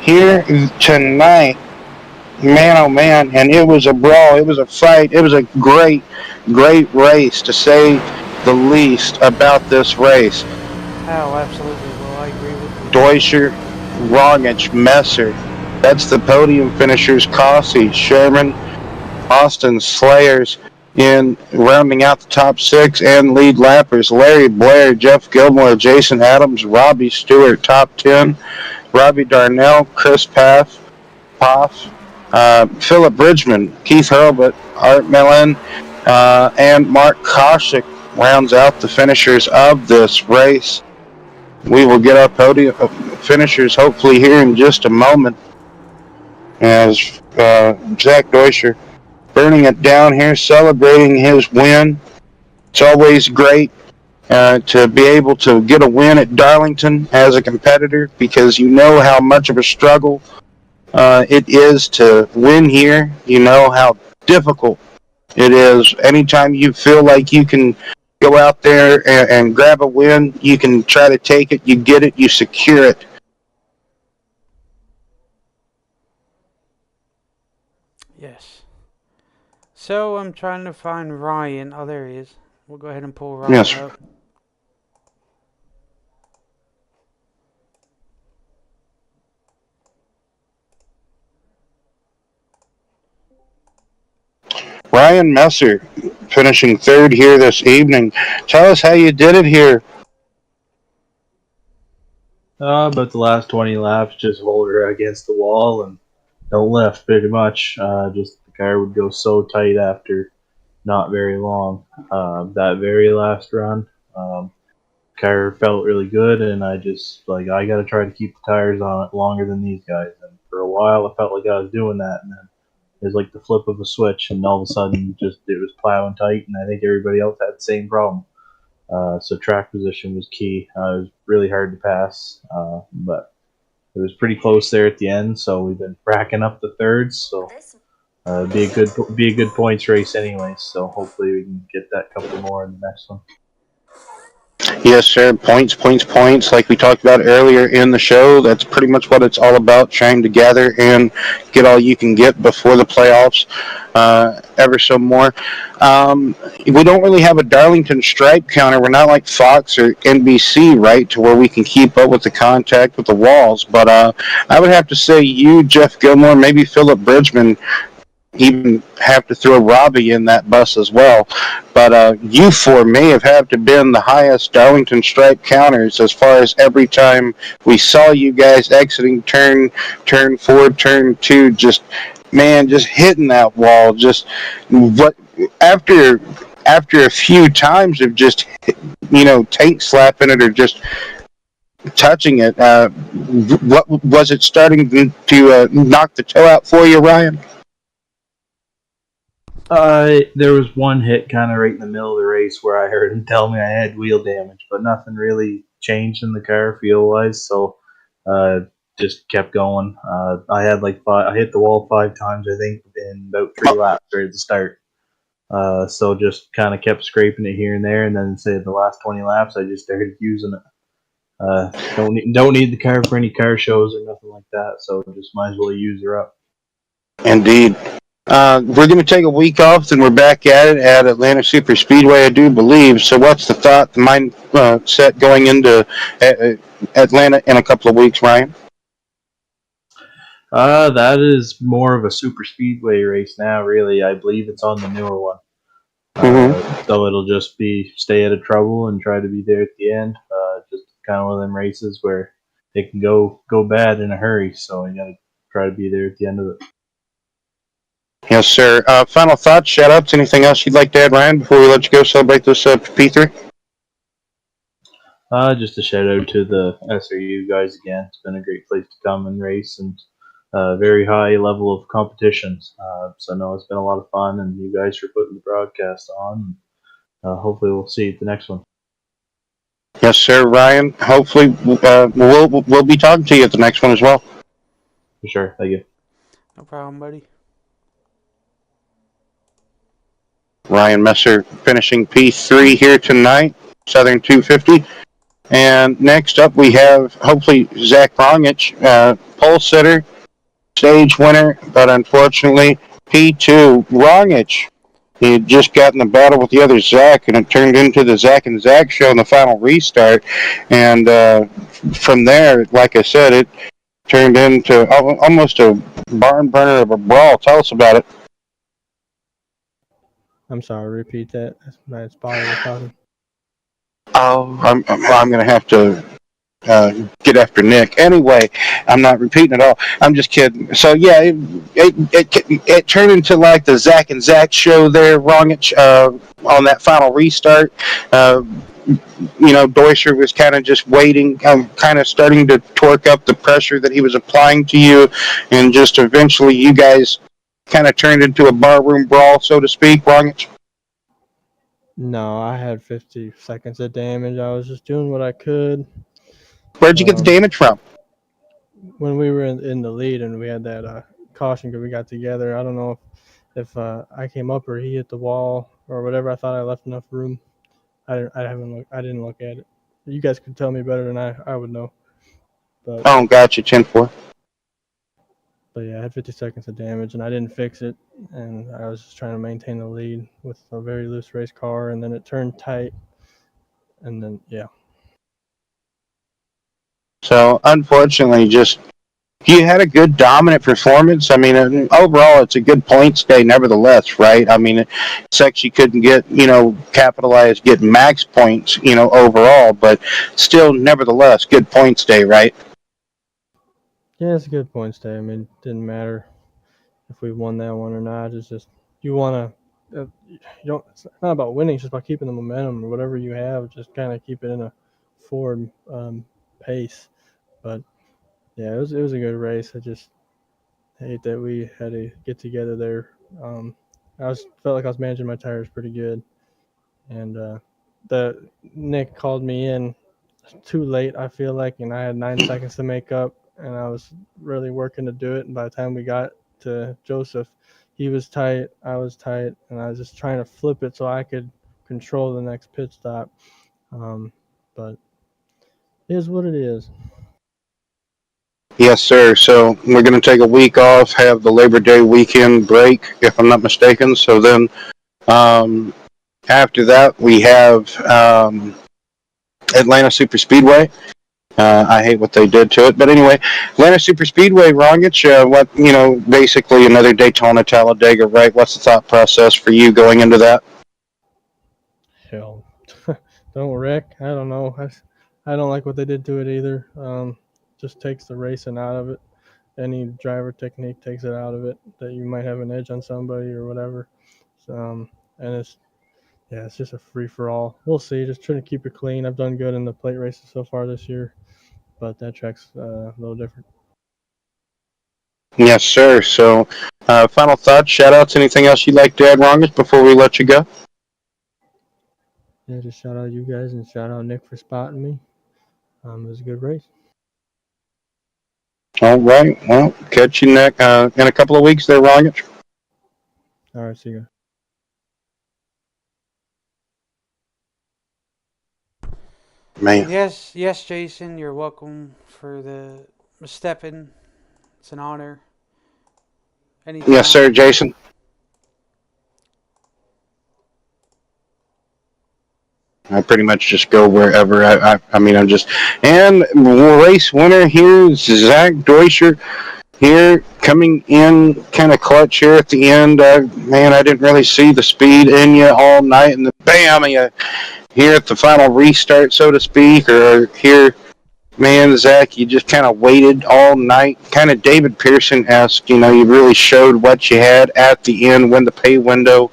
here tonight. Man, oh man, and it was a brawl, it was a fight, it was a great race, to say the least about this race. Oh, absolutely. Well, I agree with you. Deutscher, Wongich, Messer. That's the podium finishers. Kossi, Sherman, Austin, Slayers, In rounding out the top 6 and lead lappers, Larry Blair, Jeff Gilmore, Jason Adams, Robbie Stewart, top 10. Robbie Darnell, Chris Poff, Philip Bridgman, Keith Hurlbut, Art Millen, and Mark Koshik rounds out the finishers of this race. We will get our podium finishers hopefully here in just a moment as Zach Deuscher burning it down here, celebrating his win. It's always great to be able to get a win at Darlington as a competitor because you know how much of a struggle it is to win here. You know how difficult it is. Anytime you feel like you can go out there and grab a win, you can try to take it, you get it, you secure it. Yes. So I'm trying to find Ryan. Oh, there he is. We'll go ahead and pull Ryan Yes. up. Ryan Messer finishing third here this evening. Tell us how you did it here. But the last 20 laps, just hold her against the wall and don't lift pretty much. Just the car would go so tight after not very long. That very last run, car felt really good, and I got to try to keep the tires on it longer than these guys. And for a while, I felt like I was doing that, and then it was like the flip of a switch, and all of a sudden, it was plowing tight, and I think everybody else had the same problem. So track position was key. It was really hard to pass, but it was pretty close there at the end. So we've been racking up the thirds. So be a good points race anyway. So hopefully we can get that couple more in the next one. Yes, sir. Points, points, points. Like we talked about earlier in the show, that's pretty much what it's all about, trying to gather and get all you can get before the playoffs, ever so more. We don't really have a Darlington stripe counter. We're not like Fox or NBC, right, to where we can keep up with the contact with the walls. But I would have to say you, Jeff Gilmore, maybe Philip Bridgman, even have to throw Robbie in that bus as well. But you four may have had to been the highest Darlington stripe counters as far as every time we saw you guys exiting turn 4, turn 2, just hitting that wall. Just what after a few times of just tank slapping it or just touching it. What was it starting to knock the toe out for you, Ryan? There was one hit kind of right in the middle of the race where I heard him tell me I had wheel damage, but nothing really changed in the car feel-wise, so just kept going. I had I hit the wall 5 times, I think, in about 3 laps right at the start. So just kind of kept scraping it here and there, and then say the last 20 laps, I just started using it. Don't need the car for any car shows or nothing like that, so just might as well use her up. Indeed. We're going to take a week off, and we're back at it at Atlanta Super Speedway, I do believe. So what's the thought, the mindset going into Atlanta in a couple of weeks, Ryan? That is more of a super speedway race now, really. I believe it's on the newer one. So it'll just be stay out of trouble and try to be there at the end. Just kind of one of them races where it can go bad in a hurry, so you got to try to be there at the end of it. Yes, sir. Final thoughts, shout-outs, anything else you'd like to add, Ryan, before we let you go celebrate this P3? Just a shout-out to the SRU guys again. It's been a great place to come and race, and very high level of competitions. So no, it's been a lot of fun, and you guys for putting the broadcast on. Hopefully we'll see you at the next one. Yes, sir, Ryan. Hopefully we'll be talking to you at the next one as well. For sure. Thank you. No problem, buddy. Ryan Messer finishing P3 here tonight, Southern 250. And next up we have, hopefully, Zach Rongich, pole sitter, stage winner, but unfortunately, P2. Rongich, he had just gotten a battle with the other Zach, and it turned into the Zach and Zach show in the final restart. And from there, like I said, it turned into almost a barn burner of a brawl. Tell us about it. I'm sorry, repeat that. My spotter was talking. Oh, I'm going to have to get after Nick. Anyway, I'm not repeating at all. I'm just kidding. So yeah, it turned into like the Zach and Zach show there, Rongich, on that final restart. Uh, Deuscher was kind of just waiting, kind of starting to torque up the pressure that he was applying to you, and just eventually you guys kind of turned into a barroom brawl, so to speak, Rongich. No, I had 50 seconds of damage. I was just doing what I could. Where'd you get the damage from? When we were in the lead and we had that caution because we got together, I don't know if I came up or he hit the wall or whatever. I thought I left enough room. I didn't look at it. You guys could tell me better than I would know. But Oh, gotcha, 10-4. But yeah, I had 50 seconds of damage and I didn't fix it. And I was just trying to maintain the lead with a very loose race car. And then it turned tight. And then, yeah. So, unfortunately, just you had a good dominant performance. I mean, overall, it's a good points day, nevertheless, right? I mean, it sucks you couldn't get, capitalize, get max points, overall, but still, nevertheless, good points day, right? Yeah, it's a good points day. I mean, it didn't matter if we won that one or not. It's just you want to, it's not about winning, it's just about keeping the momentum or whatever you have. Just kind of keep it in a forward pace. But yeah, it was a good race. I just hate that we had to get together there. Felt like I was managing my tires pretty good, and the Nick called me in too late. I feel like, and I had 9 seconds to make up, and I was really working to do it. And by the time we got to Joseph, he was tight, I was tight, and I was just trying to flip it so I could control the next pit stop. But it is what it is. Yes, sir. So we're going to take a week off, have the Labor Day weekend break, if I'm not mistaken. So then after that, we have Atlanta Super Speedway. I hate what they did to it, but anyway, Atlanta Super Speedway, Rongich. Basically another Daytona, Talladega, right? What's the thought process for you going into that? Hell, don't wreck. I don't know. I don't like what they did to it either. Just takes the racing out of it. Any driver technique takes it out of it. That you might have an edge on somebody or whatever. And it's just a free for all. We'll see. Just trying to keep it clean. I've done good in the plate races so far this year, but that track's a little different. Yes, sir. So, final thoughts, shout outs, anything else you'd like to add, Rongich, before we let you go? Yeah, just shout out you guys and shout out Nick for spotting me. It was a good race. All right. Well, catch you in a couple of weeks there, Rongich. All right, see you guys. Man. Yes, Jason, you're welcome for the stepping. It's an honor. Anytime. Yes, sir, Jason. I pretty much just go wherever. I'm just. And race winner here is Zach Deuscher here coming in kind of clutch here at the end. I didn't really see the speed in you all night, and then bam, here at the final restart, so to speak, or here. Man, Zach, you just kind of waited all night, kind of David Pearson-esque. You really showed what you had at the end when the pay window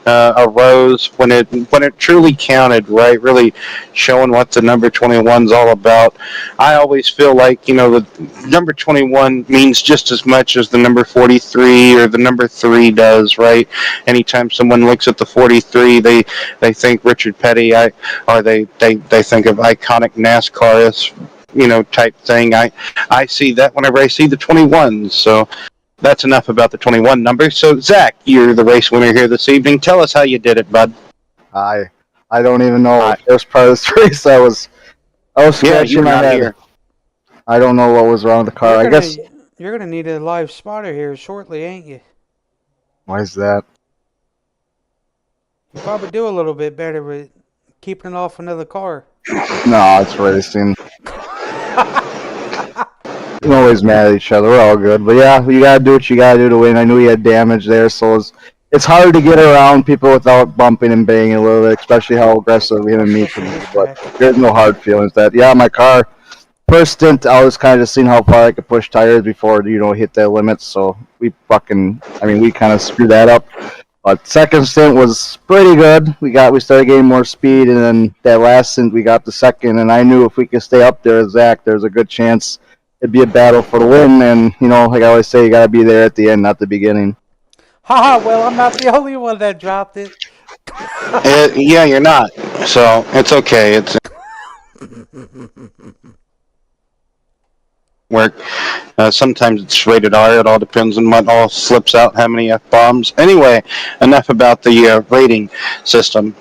arose, when it truly counted, right? Really showing what the number 21's all about. I always feel like the number 21 means just as much as the number 43 or the number 3 does, right? Anytime someone looks at the 43, they think Richard Petty, or they think of iconic NASCAR type thing. I see that whenever I see the 21s. So that's enough about the 21 number. So Zach, you're the race winner here this evening. Tell us how you did it, bud. I don't even know. The first part of this race, I was scratching my head. Here. I don't know what was wrong with the car. I guess you're gonna need a live spotter here shortly, ain't you? Why is that? You probably do a little bit better with keeping it off another car. No, it's racing. We're always mad at each other. We're all good. But yeah, you gotta do what you gotta do to win. I knew he had damage there, so it it's hard to get around people without bumping and banging a little bit, especially how aggressive him and me can be. But there's no hard feelings. My car. First stint, I was kind of just seeing how far I could push tires before hit that limit. So we kind of screwed that up. But second stint was pretty good. We started getting more speed, and then that last stint we got the second. And I knew if we could stay up there, Zach, there's a good chance it'd be a battle for the win. And like I always say, you gotta be there at the end, not the beginning. Haha, well, I'm not the only one that dropped it. Yeah, you're not. So it's okay. It's work. Sometimes it's rated R. It all depends on what all slips out, how many F-bombs. Anyway, enough about the rating system.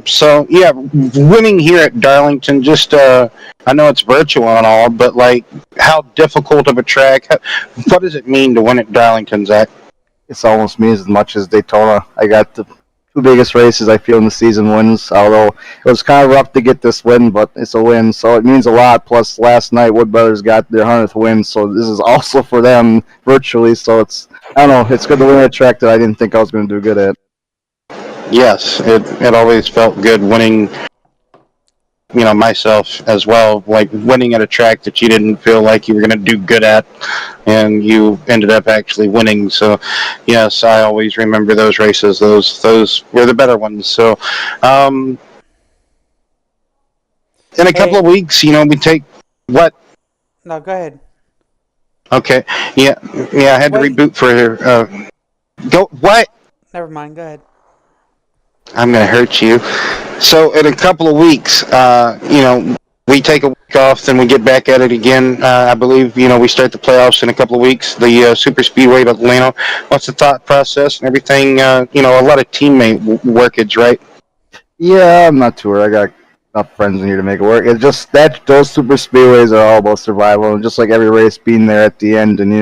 So, yeah, winning here at Darlington, just, I know it's virtual and all, but, like, how difficult of a track, what does it mean to win at Darlington, Zach? It's almost means as much as Daytona. I got the two biggest races I feel in the season wins, although it was kind of rough to get this win, but it's a win, so it means a lot. Plus, last night, Wood Brothers got their 100th win, so this is also for them virtually, so it's good to win a track that I didn't think I was going to do good at. Yes, it always felt good winning, myself as well, like winning at a track that you didn't feel like you were going to do good at, and you ended up actually winning. So, yes, I always remember those races. Those were the better ones. So, in a couple of weeks, we take what? No, go ahead. Okay. Yeah, I had to reboot for go what? Never mind. Go ahead. I'm going to hurt you. So in a couple of weeks, we take a week off, then we get back at it again. I believe, we start the playoffs in a couple of weeks, the Super Speedway of Atlanta. What's the thought process and everything? A lot of teammate workage, right? Yeah, I'm not too worried. I got enough friends in here to make it work. It's just that those Super Speedways are all about survival, and just like every race being there at the end, and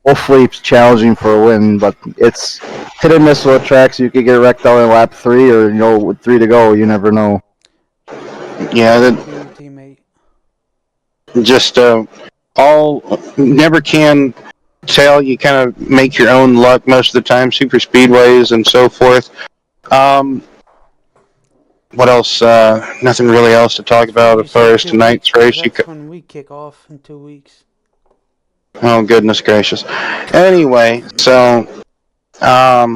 hopefully it's challenging for a win, but it's hit and miss with tracks. You could get wrecked out in lap 3, or with 3 to go. You never know. Yeah, teammate. Just all never can tell. You kind of make your own luck most of the time. Super speedways and so forth. What else? Nothing really else to talk about as far as tonight's race. That's when we kick off in 2 weeks. Oh, goodness gracious. Anyway, so, have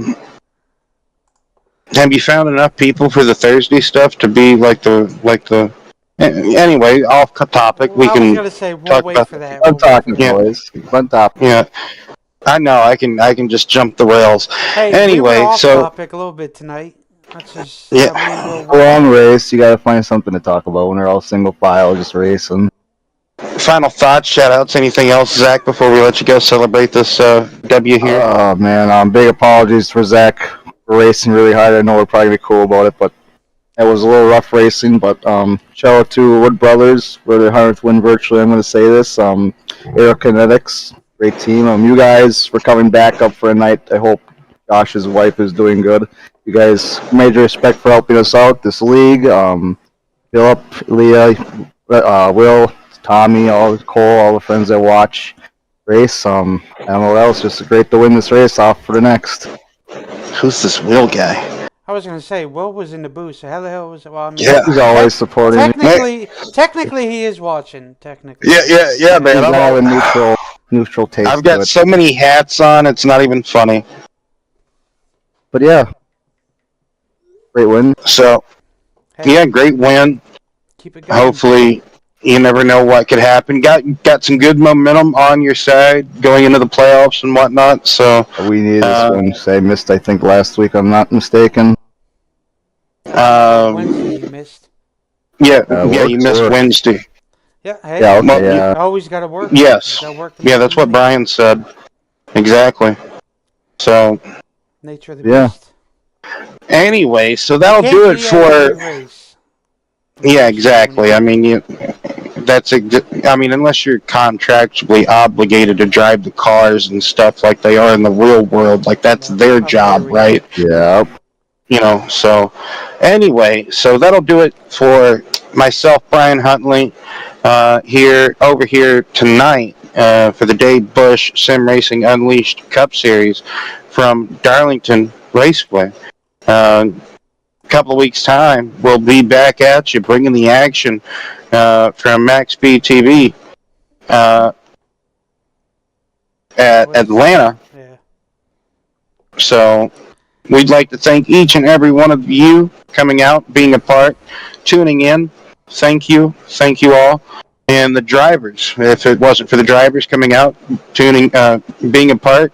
you found enough people for the Thursday stuff to be anyway, off topic, we can gonna say, we'll talk wait about for that. Fun talking, boys. Fun topic. Yeah. I know, I can just jump the rails. Hey, anyway, we were off so topic a little bit tonight. That's just long race, you gotta find something to talk about when they're all single file, just racing. Final thoughts, shout outs, anything else, Zach, before we let you go celebrate this W here? Oh man, big apologies for Zach for racing really hard. I know we're probably gonna be cool about it, but it was a little rough racing. But shout out to Wood Brothers for their 100th win virtually. I'm gonna say this. Aerokinetics, great team. You guys for coming back up for a night. I hope Josh's wife is doing good. You guys, major respect for helping us out this league. Philip, Leah, Will, Tommy, Cole, all the friends that watch race. I don't know what else. Just great to win this race off for the next. Who's this Will guy? I was gonna say Will was in the booth. So how the hell was it? Well, I mean, yeah, he's always supporting. Technically, he is watching. Technically. Yeah, man. I'm all neutral taste. I've got so many hats on. It's not even funny. But yeah, great win. So, yeah, great win. Keep it going. Hopefully, you never know what could happen. Got some good momentum on your side going into the playoffs and whatnot. So we needed this one. I missed, I think, last week. I'm not mistaken. Wednesday you missed. Yeah, you missed Wednesday. Yeah, hey, yeah, okay, yeah. You always got to work. Yes. Yeah, that's what Brian said. Exactly. So. Nature of the beast. Anyway, so that'll do it for. Yeah, exactly. I mean, unless you're contractually obligated to drive the cars and stuff like they are in the real world, like that's their job, right? Yeah. So anyway, so that'll do it for myself, Brian Huntley, over here tonight for the Dave Bush Sim Racing Unleashed Cup Series from Darlington, Raceway. A couple of weeks' time, we'll be back at you, bringing the action from Max Speed TV at Atlanta. Yeah. So we'd like to thank each and every one of you coming out, being a part, tuning in. Thank you all. And the drivers, if it wasn't for the drivers coming out, tuning, being a part,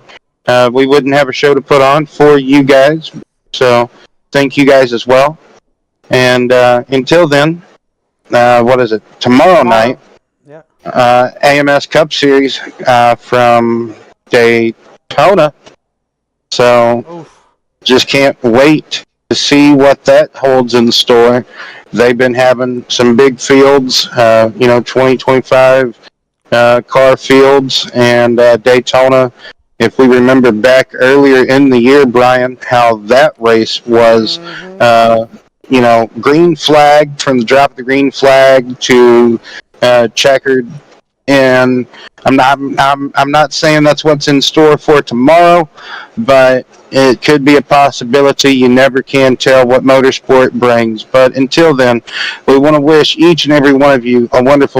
we wouldn't have a show to put on for you guys. So thank you guys as well. And until then, what is it? Tomorrow night, Yeah. AMS Cup Series from Daytona. So Oof. just can't wait to see what that holds in store. They've been having some big fields, 2025 car fields, and Daytona. If we remember back earlier in the year, Brian, how that race was, green flag, from the drop of the green flag to checkered. And I'm not saying that's what's in store for tomorrow, but it could be a possibility. You never can tell what motorsport brings. But until then, we want to wish each and every one of you a wonderful